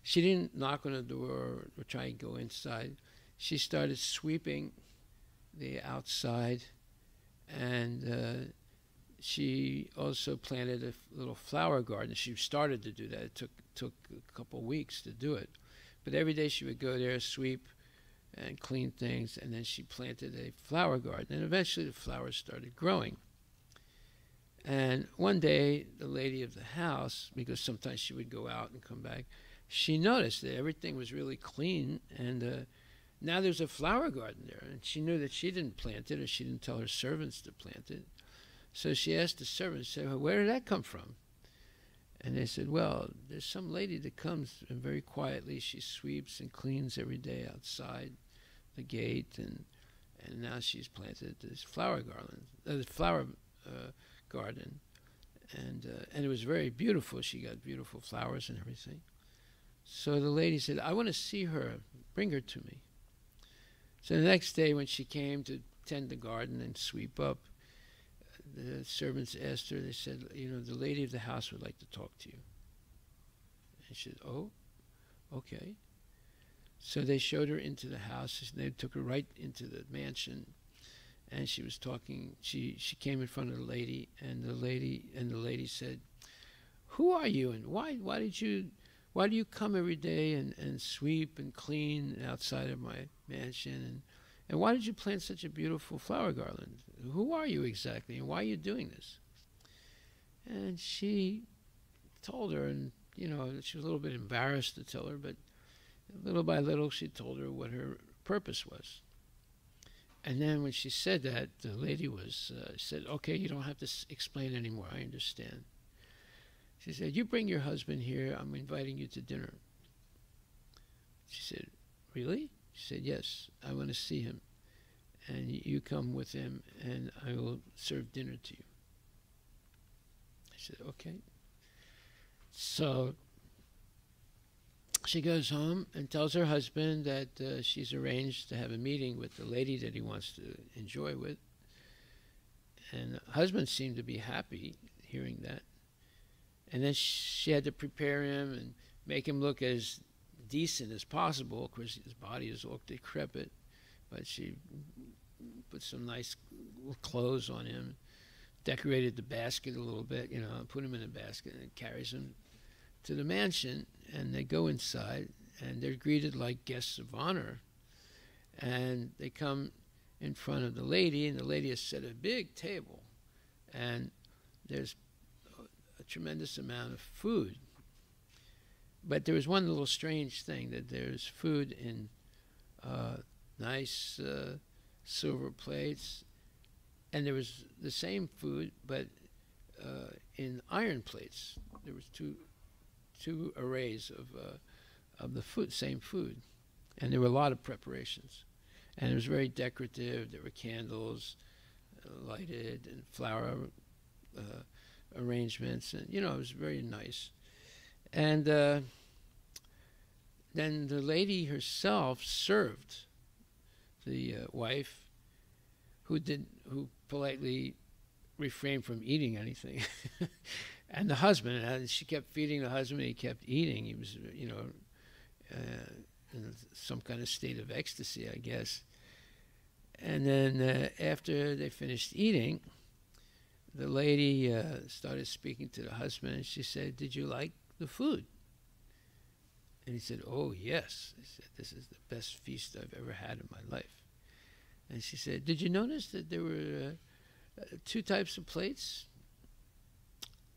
she didn't knock on the door or try and go inside. She started sweeping the outside, and she also planted a little flower garden. She started to do that. It took a couple weeks to do it, but every day she would go there, sweep and clean things, and then she planted a flower garden, and eventually the flowers started growing. And one day, the lady of the house, because sometimes she would go out and come back, she noticed that everything was really clean, and now there's a flower garden there, and she knew that she didn't plant it, or she didn't tell her servants to plant it. So she asked the servants, said, well, where did that come from? And they said, well, there's some lady that comes and very quietly, she sweeps and cleans every day outside the gate, and now she's planted this flower garden, and it was very beautiful. She got beautiful flowers and everything. So the lady said, I want to see her. Bring her to me. So the next day when she came to tend the garden and sweep up, the servants asked her, they said, you know, the lady of the house would like to talk to you. And she said, oh, okay. So they showed her into the house. They took her right into the mansion, and she was talking. She came in front of the lady, and the lady said, who are you, and why do you come every day and sweep and clean outside of my mansion, and why did you plant such a beautiful flower garland? Who are you exactly, and why are you doing this? And she told her, and you know, she was a little bit embarrassed to tell her, but little by little she told her what her purpose was. And then when she said that, the lady said, okay, you don't have to explain anymore, I understand. She said, you bring your husband here, I'm inviting you to dinner. She said, really? She said, yes, I want to see him, and you come with him, and I will serve dinner to you. I said, okay. So she goes home and tells her husband that she's arranged to have a meeting with the lady that he wants to enjoy with. And the husband seemed to be happy hearing that. And then she had to prepare him and make him look as decent as possible. Of course, his body is all decrepit, but she put some nice clothes on him, decorated the basket a little bit, you know, put him in a basket, and carries him to the mansion. And they go inside, and they're greeted like guests of honor. And they come in front of the lady, and the lady has set a big table, and there's a tremendous amount of food. But there was one little strange thing, that there's food in nice silver plates, and there was the same food, but in iron plates. There was two arrays of the food, same food, and there were a lot of preparations, and it was very decorative. There were candles lighted and flower arrangements, and you know, it was very nice. And then the lady herself served the wife, who politely refrained from eating anything. And the husband, and she kept feeding the husband, and he kept eating. He was, you know, in some kind of state of ecstasy, I guess. And then after they finished eating, the lady started speaking to the husband, and she said, did you like the food? And he said, oh, yes. He said, this is the best feast I've ever had in my life. And she said, did you notice that there were two types of plates?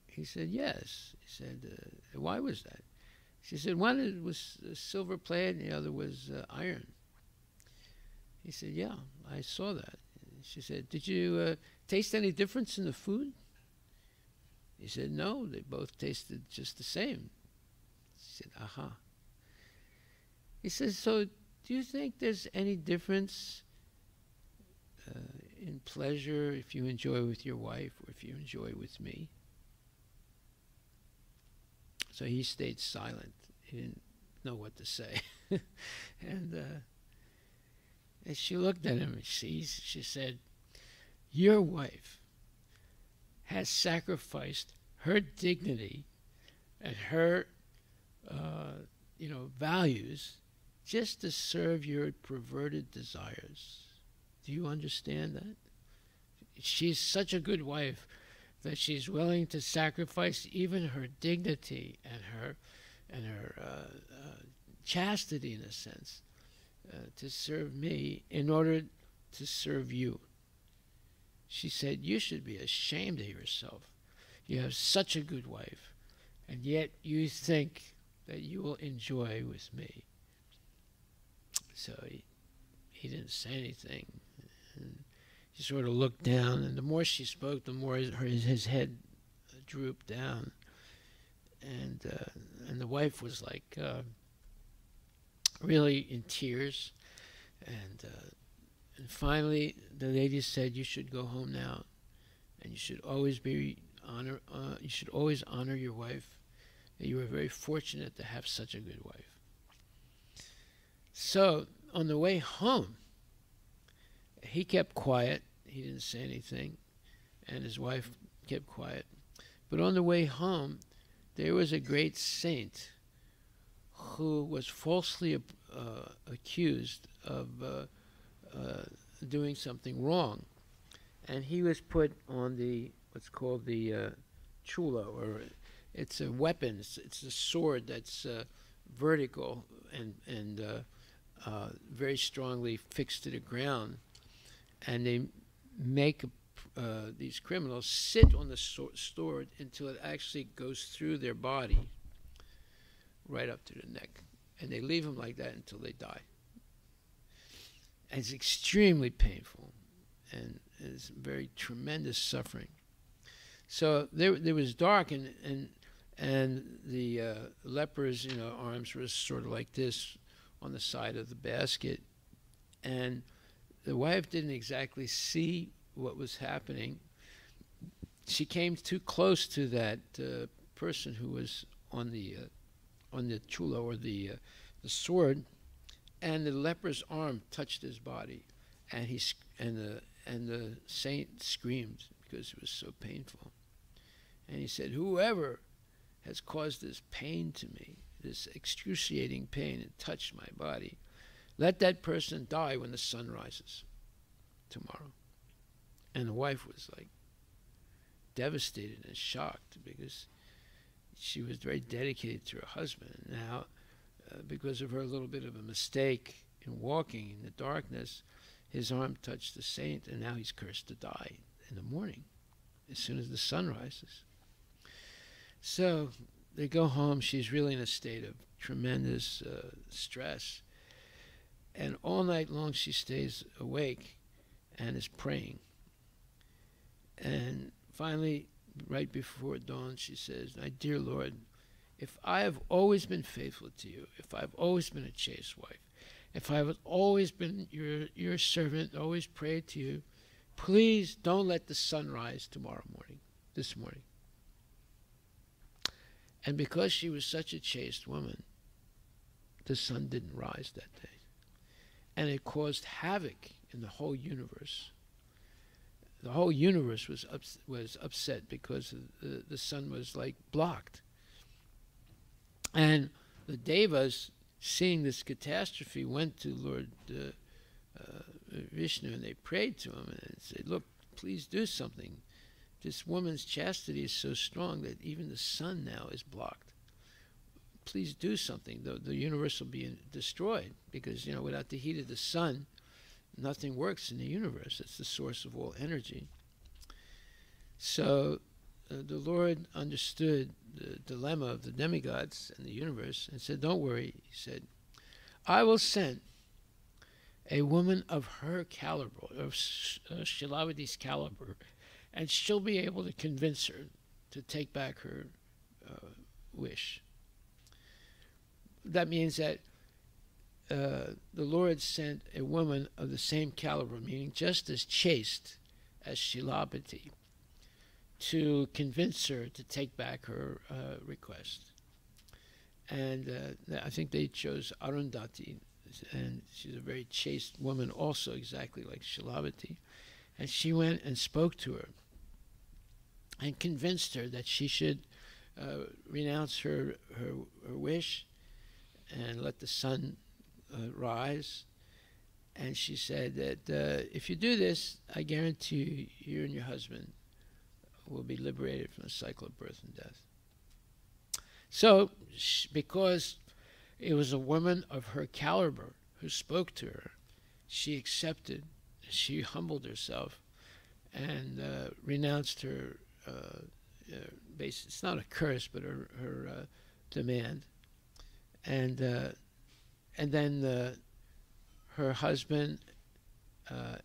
He said, yes. He said, why was that? She said, one was a silver plate and the other was iron. He said, yeah, I saw that. She said, did you taste any difference in the food? He said, no, they both tasted just the same. He said, aha. He says, so do you think there's any difference in pleasure if you enjoy with your wife or if you enjoy with me? So he stayed silent. He didn't know what to say. and she looked at him and she said, your wife has sacrificed her dignity and her values just to serve your perverted desires. Do you understand that? She's such a good wife that she's willing to sacrifice even her dignity and her chastity, in a sense, to serve me in order to serve you. She said, you should be ashamed of yourself. You have such a good wife, and yet you think that you will enjoy with me. So he didn't say anything. And he sort of looked down, and the more she spoke, the more his head drooped down. And the wife was like really in tears. And finally, the lady said, "You should go home now, and you should always honor your wife. You are very fortunate to have such a good wife." So on the way home, he kept quiet. He didn't say anything, and his wife kept quiet. But on the way home, there was a great saint who was falsely accused of doing something wrong, and he was put on what's called the chula, or it's a weapon. It's a sword that's vertical and very strongly fixed to the ground, and they make these criminals sit on the sword until it actually goes through their body right up to the neck, and they leave them like that until they die. And it's extremely painful, and it's very tremendous suffering. So there was dark, and the leper's arms were sort of like this on the side of the basket, and the wife didn't exactly see what was happening. She came too close to that person who was on the chula, or the sword, and the leper's arm touched his body, and the saint screamed because it was so painful. And he said, "Whoever has caused this pain to me, this excruciating pain, and touched my body, let that person die when the sun rises tomorrow." And the wife was like devastated and shocked, because she was very dedicated to her husband. And now, because of her little bit of a mistake in walking in the darkness, his arm touched the saint, and now he's cursed to die in the morning as soon as the sun rises. So they go home. She's really in a state of tremendous stress. And all night long she stays awake and is praying. And finally, right before dawn, she says, "My dear Lord, if I have always been faithful to you, if I've always been a chaste wife, if I've always been your servant, always prayed to you, please don't let the sun rise this morning." And because she was such a chaste woman, the sun didn't rise that day. And it caused havoc in the whole universe. The whole universe was upset because the sun was like blocked. And the devas, seeing this catastrophe, went to Lord Vishnu, and they prayed to him and said, "Look, please do something. This woman's chastity is so strong that even the sun now is blocked. Please do something. The universe will be destroyed, because without the heat of the sun, nothing works in the universe. It's the source of all energy." So the Lord understood the dilemma of the demigods and the universe and said, "Don't worry." He said, "I will send a woman of her caliber, of Shilavadi's caliber, and she'll be able to convince her to take back her wish. That means that the Lord sent a woman of the same caliber, meaning just as chaste as Shilapati, to convince her to take back her request. And I think they chose Arundhati, and she's a very chaste woman also, exactly like Shilapati. And she went and spoke to her and convinced her that she should renounce her wish and let the sun rise. And she said that if you do this, I guarantee you and your husband will be liberated from the cycle of birth and death. So, because it was a woman of her caliber who spoke to her, she accepted, she humbled herself, and renounced her it's not a curse, but her demand. And then her husband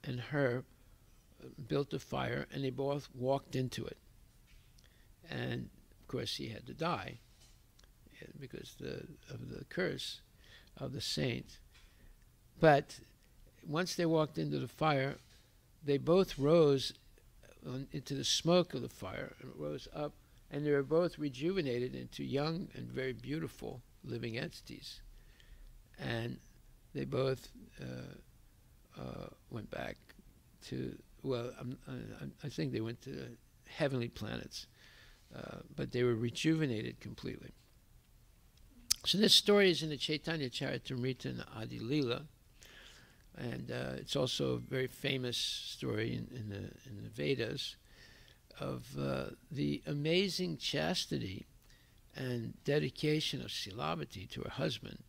and her built a fire, and they both walked into it. And of course, he had to die because of the curse of the saint. But once they walked into the fire, they both rose into the smoke of the fire, and rose up, and they were both rejuvenated into young and very beautiful living entities. And they both went back to, well, I think they went to heavenly planets, but they were rejuvenated completely. So this story is in the Chaitanya Charitamrita and the Adi Lila, and it's also a very famous story in the Vedas of the amazing chastity and dedication of Shilapati to her husband,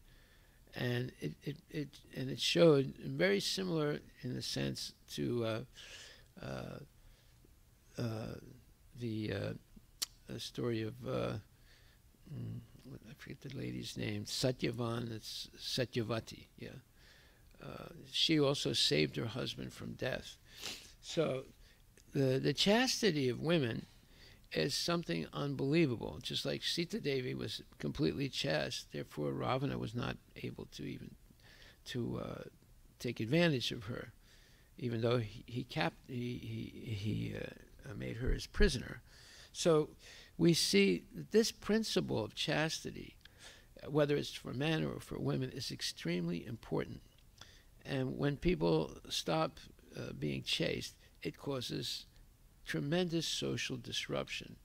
and it showed very similar in the sense to the story of I forget the lady's name, Satyavan. It's Satyavati. Yeah, she also saved her husband from death. So the chastity of women is something unbelievable. Just like Sita Devi was completely chaste, therefore Ravana was not able to even take advantage of her, even though he made her his prisoner. So we see that this principle of chastity, whether it's for men or for women, is extremely important. And when people stop being chaste, it causes tremendous social disruption,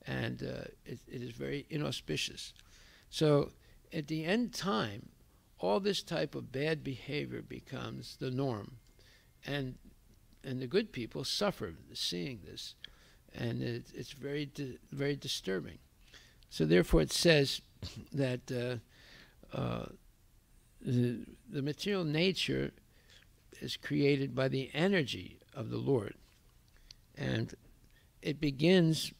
and it is very inauspicious. So at the end time, all this type of bad behavior becomes the norm, and the good people suffer seeing this, and it's very very disturbing. So therefore it says that the material nature is created by the energy of the Lord, and it begins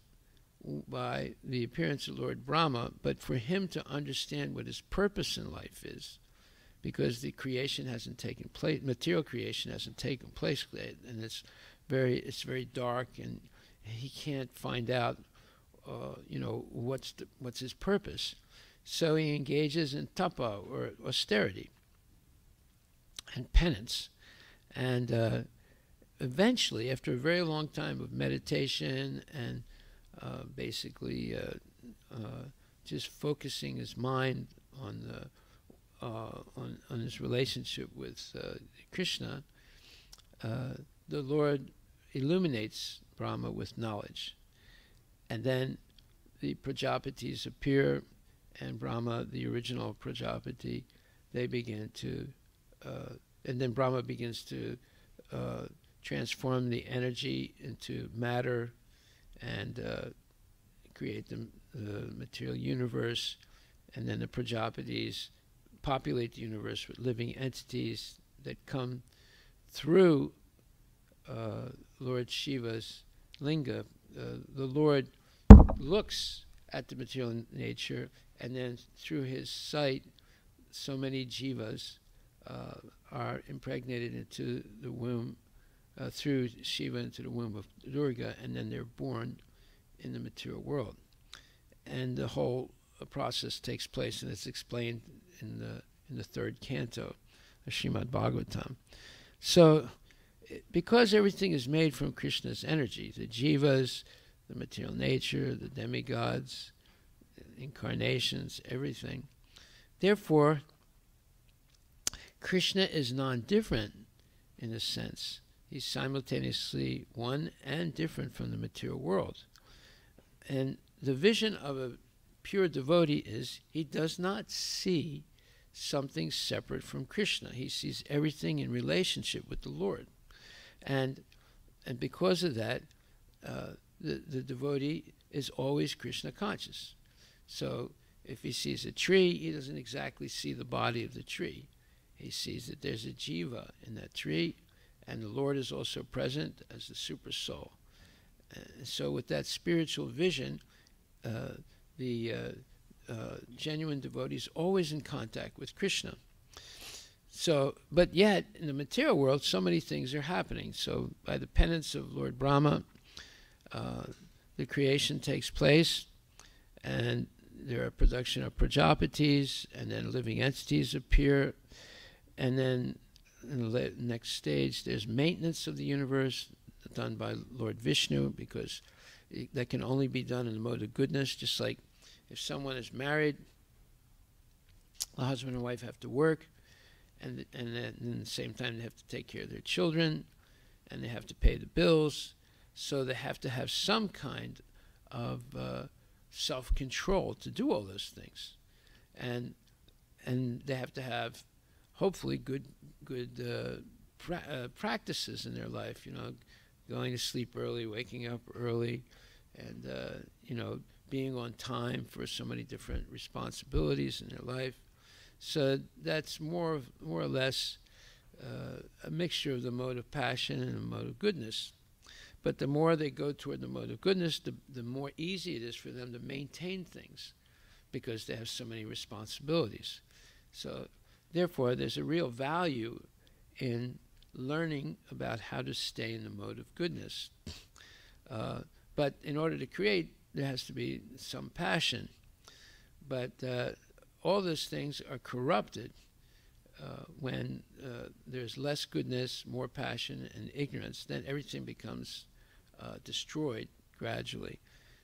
by the appearance of Lord Brahma, but for him to understand what his purpose in life is, because the creation hasn't taken place, material creation hasn't taken place, and it's very dark, and he can't find out what's his purpose. So he engages in tapa, or austerity, and penance, and eventually, after a very long time of meditation and basically just focusing his mind on his relationship with Krishna, the Lord illuminates Brahma with knowledge, and then the Prajapatis appear, and Brahma, the original Prajapati, they begin to, and then Brahma begins to transform the energy into matter and create the material universe, and then the Prajapatis populate the universe with living entities that come through Lord Shiva's linga. The Lord looks at the material nature, and then through his sight, so many jivas are impregnated into the womb through Shiva into the womb of Durga, and then they're born in the material world. And the whole process takes place, and it's explained in the third canto of Srimad Bhagavatam. So, because everything is made from Krishna's energy, the jivas, the material nature, the demigods, incarnations, everything, therefore, Krishna is non-different in a sense. He's simultaneously one and different from the material world. And the vision of a pure devotee is he does not see something separate from Krishna. He sees everything in relationship with the Lord. And because of that, the devotee is always Krishna conscious. So if he sees a tree, he doesn't exactly see the body of the tree. He sees that there's a jiva in that tree, and the Lord is also present as the super soul. So with that spiritual vision, the genuine devotee is always in contact with Krishna. So, but yet, in the material world, so many things are happening. So by the penance of Lord Brahma, the creation takes place, and there are production of Prajapatis, and then living entities appear, and then in the next stage, there's maintenance of the universe done by Lord Vishnu, because that can only be done in the mode of goodness. Just like if someone is married, the husband and wife have to work, and then at the same time they have to take care of their children, and they have to pay the bills. So they have to have some kind of self-control to do all those things, and they have to have hopefully good practices in their life. You know, going to sleep early, waking up early, and you know, being on time for so many different responsibilities in their life. So that's more or less a mixture of the mode of passion and the mode of goodness. But the more they go toward the mode of goodness, the more easy it is for them to maintain things, because they have so many responsibilities. So therefore, there's a real value in learning about how to stay in the mode of goodness. But in order to create, there has to be some passion. But all those things are corrupted when there's less goodness, more passion, and ignorance. Then everything becomes destroyed gradually.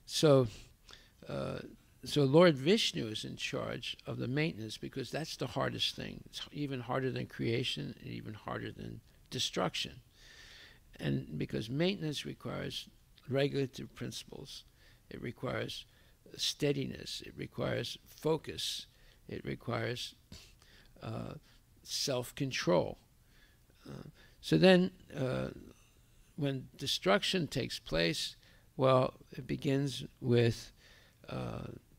So Lord Vishnu is in charge of the maintenance, because that's the hardest thing. It's even harder than creation, and even harder than destruction. And because maintenance requires regulative principles, it requires steadiness, it requires focus, it requires self-control. So then when destruction takes place, well, it begins with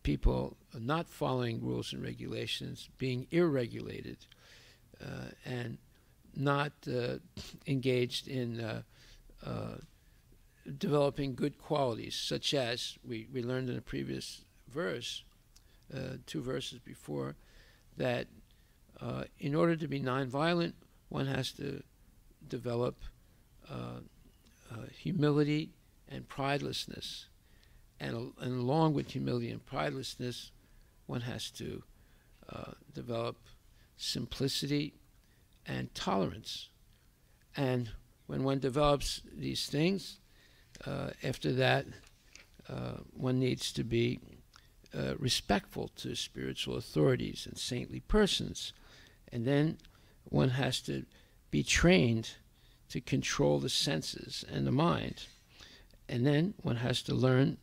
people not following rules and regulations, being irregulated, and not engaged in developing good qualities, such as we learned in a previous verse, 2 verses before, that in order to be nonviolent, one has to develop humility and pridelessness. And along with humility and pridelessness, one has to develop simplicity and tolerance. And when one develops these things, after that, one needs to be respectful to spiritual authorities and saintly persons. And then one has to be trained to control the senses and the mind. And then one has to learn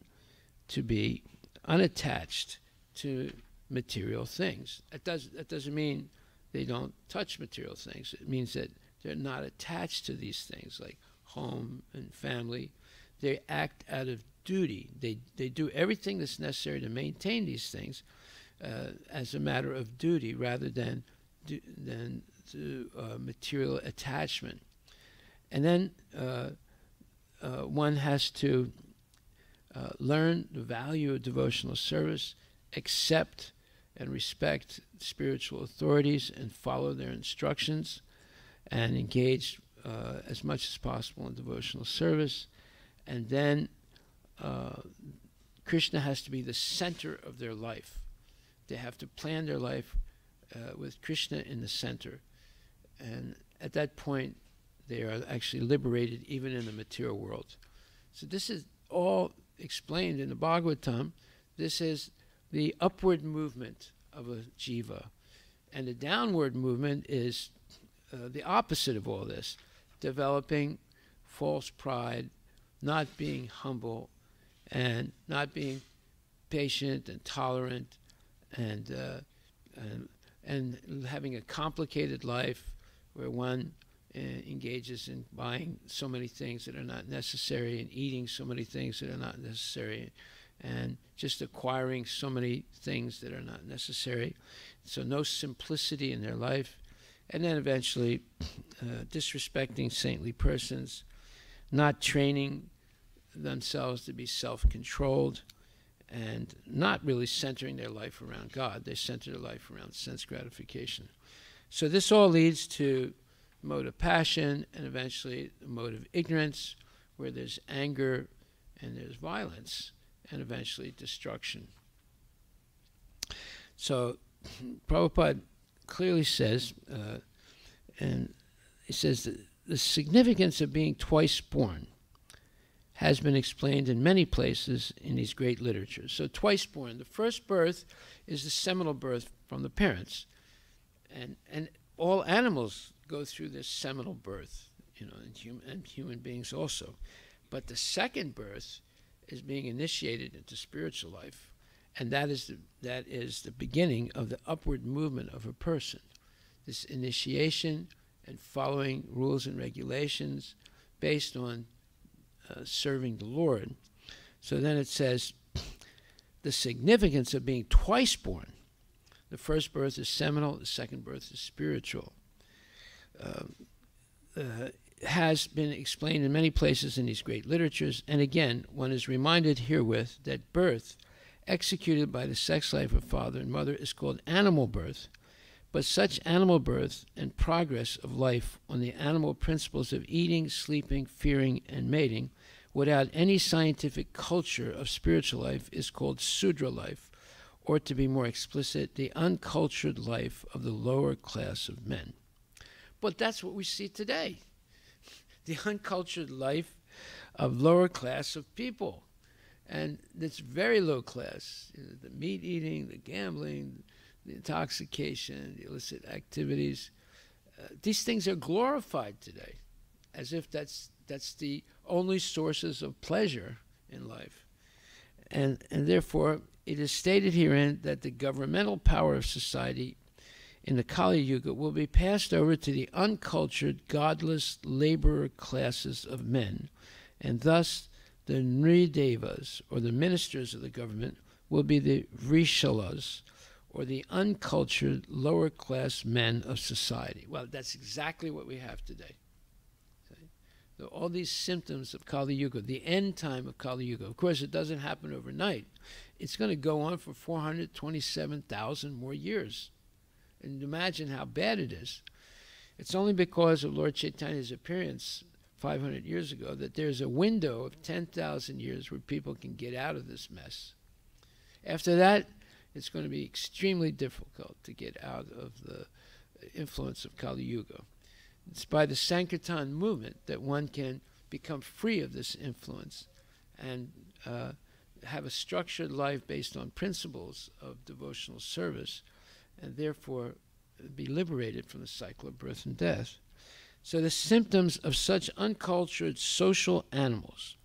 to be unattached to material things. That doesn't mean they don't touch material things. It means that they're not attached to these things like home and family. They act out of duty. They do everything that's necessary to maintain these things as a matter of duty, rather than material attachment. And then one has to learn the value of devotional service, accept and respect spiritual authorities and follow their instructions, and engage as much as possible in devotional service. And then Krishna has to be the center of their life. They have to plan their life with Krishna in the center. And at that point, they are actually liberated even in the material world. So this is all explained in the Bhagavatam. This is the upward movement of a jiva. And the downward movement is the opposite of all this, developing false pride, not being humble, and not being patient and tolerant, and having a complicated life where one engages in buying so many things that are not necessary and eating so many things that are not necessary and just acquiring so many things that are not necessary. So no simplicity in their life. And then eventually disrespecting saintly persons, not training themselves to be self-controlled, and not really centering their life around God. They center their life around sense gratification. So this all leads to mode of passion and eventually the mode of ignorance, where there's anger and there's violence and eventually destruction. So Prabhupada clearly says, and he says that the significance of being twice born has been explained in many places in these great literatures. So twice born, the first birth is the seminal birth from the parents. And all animals go through this seminal birth, and human beings also. But the second birth is being initiated into spiritual life, and that is the beginning of the upward movement of a person. This initiation and following rules and regulations based on serving the Lord. So then it says the significance of being twice born. The first birth is seminal, the second birth is spiritual. Has been explained in many places in these great literatures, and again, one is reminded herewith that birth executed by the sex life of father and mother is called animal birth, but such animal birth and progress of life on the animal principles of eating, sleeping, fearing, and mating, without any scientific culture of spiritual life, is called Sudra life, or to be more explicit, the uncultured life of the lower class of men. But that's what we see today. The uncultured life of lower class of people. And it's very low class. The meat eating, the gambling, the intoxication, the illicit activities. These things are glorified today, as if that's the only sources of pleasure in life. And therefore, it is stated herein that the governmental power of society in the Kali Yuga will be passed over to the uncultured, godless laborer classes of men, and thus the Nridevas, or the ministers of the government, will be the Vrishalas, or the uncultured, lower-class men of society. Well, that's exactly what we have today. Okay? So all these symptoms of Kali Yuga, the end time of Kali Yuga, of course, it doesn't happen overnight. It's going to go on for 427,000 more years. And imagine how bad it is. It's only because of Lord Chaitanya's appearance 500 years ago that there's a window of 10,000 years where people can get out of this mess. After that, it's going to be extremely difficult to get out of the influence of Kali Yuga. It's by the Sankirtan movement that one can become free of this influence and have a structured life based on principles of devotional service, and therefore be liberated from the cycle of birth and death. So the symptoms of such uncultured social animals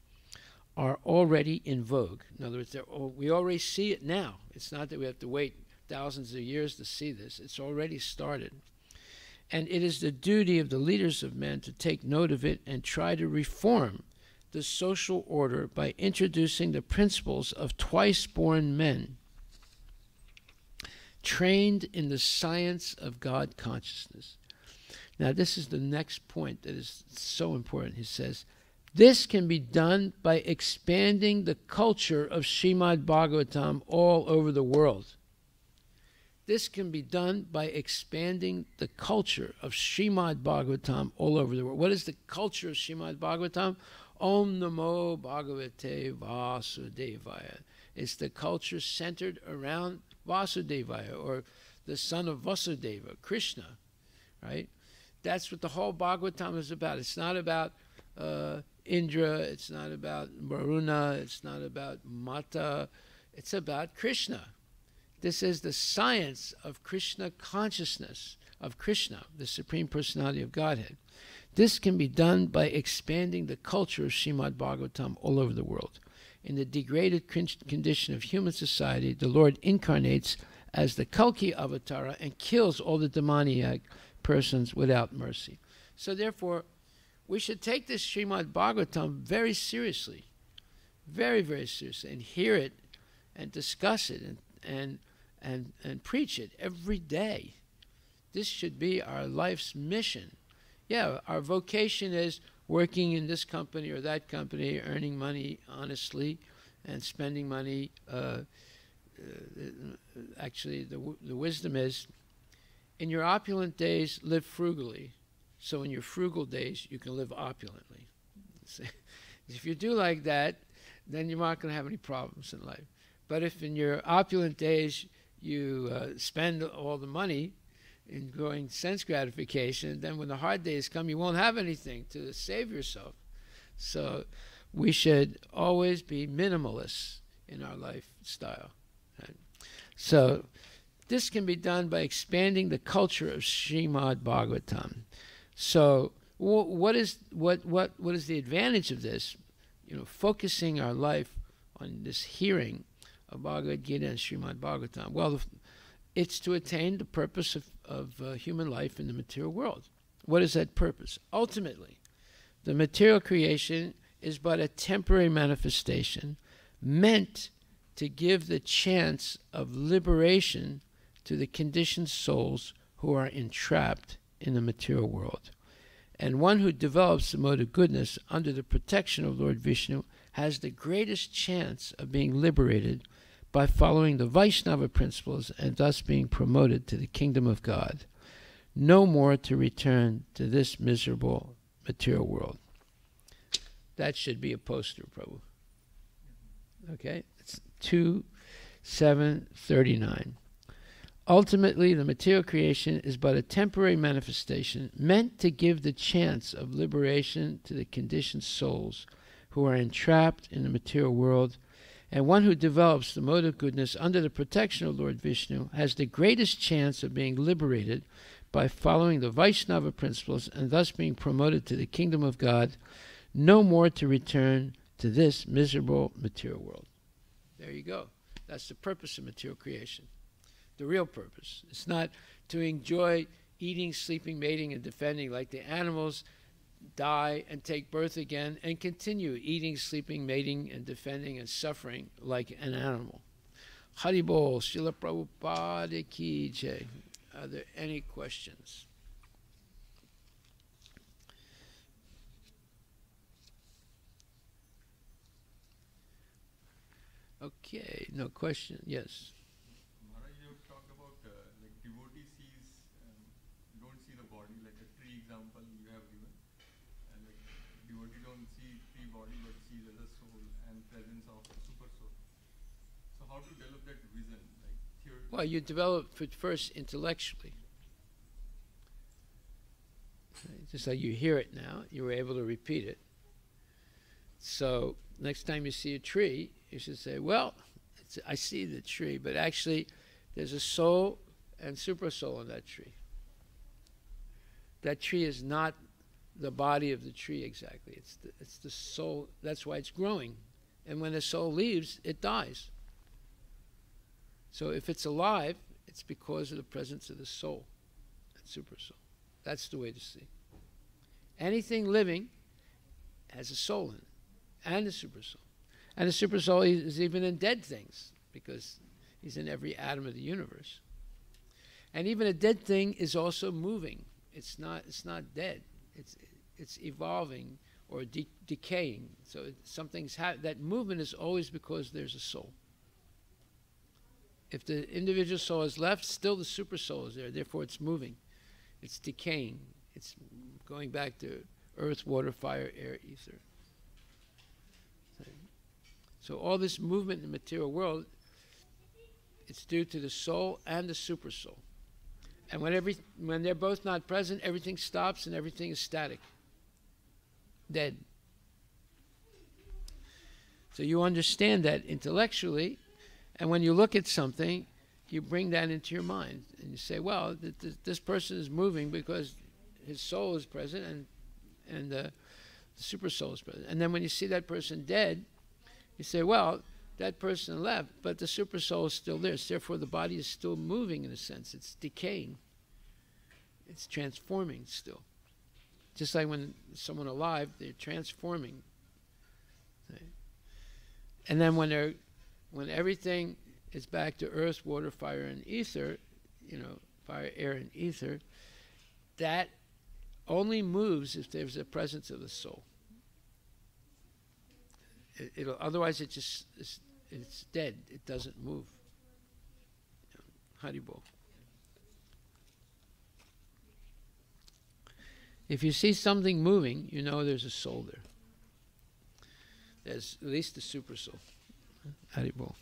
are already in vogue. In other words, we already see it now. It's not that we have to wait thousands of years to see this. It's already started. And it is the duty of the leaders of men to take note of it and try to reform the social order by introducing the principles of twice-born men trained in the science of God consciousness. Now, this is the next point that is so important. He says, this can be done by expanding the culture of Srimad Bhagavatam all over the world. This can be done by expanding the culture of Srimad Bhagavatam all over the world. What is the culture of Srimad Bhagavatam? Om Namo Bhagavate Vasudevaya. It's the culture centered around Vasudevaya, or the son of Vasudeva, Krishna, right? That's what the whole Bhagavatam is about. It's not about Indra, it's not about Varuna, it's not about Mata, it's about Krishna. This is the science of Krishna consciousness, of Krishna, the Supreme Personality of Godhead. This can be done by expanding the culture of Srimad Bhagavatam all over the world. In the degraded condition of human society, the Lord incarnates as the Kalki Avatara and kills all the demoniac persons without mercy. So therefore, we should take this Srimad Bhagavatam very seriously, very, very seriously, and hear it and discuss it and preach it every day. This should be our life's mission. Yeah, our vocation is working in this company or that company, earning money honestly and spending money. Actually, the wisdom is, in your opulent days, live frugally. So in your frugal days, you can live opulently. If you do like that, then you're not going to have any problems in life. But if in your opulent days you spend all the money in growing sense gratification, then when the hard days come, you won't have anything to save yourself. So we should always be minimalists in our lifestyle. Right? So this can be done by expanding the culture of Srimad Bhagavatam. So what is the advantage of this? You know, focusing our life on this hearing of Bhagavad Gita and Srimad Bhagavatam. Well, it's to attain the purpose of human life in the material world. What is that purpose? Ultimately, the material creation is but a temporary manifestation meant to give the chance of liberation to the conditioned souls who are entrapped in the material world. And one who develops the mode of goodness under the protection of Lord Vishnu has the greatest chance of being liberated by following the Vaishnava principles and thus being promoted to the kingdom of God, no more to return to this miserable material world. That should be a poster, Prabhu. Okay? It's 2:739. Ultimately, the material creation is but a temporary manifestation meant to give the chance of liberation to the conditioned souls who are entrapped in the material world, and one who develops the mode of goodness under the protection of Lord Vishnu has the greatest chance of being liberated by following the Vaishnava principles and thus being promoted to the kingdom of God, no more to return to this miserable material world. There you go. That's the purpose of material creation. The real purpose. It's not to enjoy eating, sleeping, mating, and defending like the animals die and take birth again and continue eating, sleeping, mating, and defending and suffering like an animal. Haribol, Srila Prabhupada Ki Jai. Are there any questions? Okay, no question. Yes. Maharaj, you talked about like devotee sees, you don't see the body, like a tree example you have given, and like devotee don't see tree body but sees as a soul and presence of super soul. So how to develop that vision, like theory? Well, you develop it first intellectually. Just like you hear it now, you were able to repeat it. So next time you see a tree, you should say, well, I see the tree, but actually there's a soul and super soul in that tree. That tree is not the body of the tree exactly. It's the soul. That's why it's growing. And when the soul leaves, it dies. So if it's alive, it's because of the presence of the soul and super soul. That's the way to see. Anything living has a soul in it and a super soul. And the super soul is even in dead things because he's in every atom of the universe. And even a dead thing is also moving. It's not dead. It's evolving or decaying. So something's that movement is always because there's a soul. If the individual soul is left, still the super soul is there. Therefore, it's moving. It's decaying. It's going back to earth, water, fire, air, ether. So all this movement in the material world, it's due to the soul and the super soul. And when they're both not present, everything stops and everything is static, dead. So you understand that intellectually, and when you look at something, you bring that into your mind, and you say, well, this person is moving because his soul is present and the super soul is present. And then when you see that person dead, you say, well, that person left, but the super soul is still there. So therefore, the body is still moving in a sense. It's decaying. It's transforming still. Just like when someone alive, they're transforming. And then when everything is back to earth, water, fire, and ether, fire, air, and ether, that only moves if there's a presence of the soul. Otherwise, it's dead. It doesn't move. Haribol. If you see something moving, you know there's a soul there. There's at least the super soul. Haribol.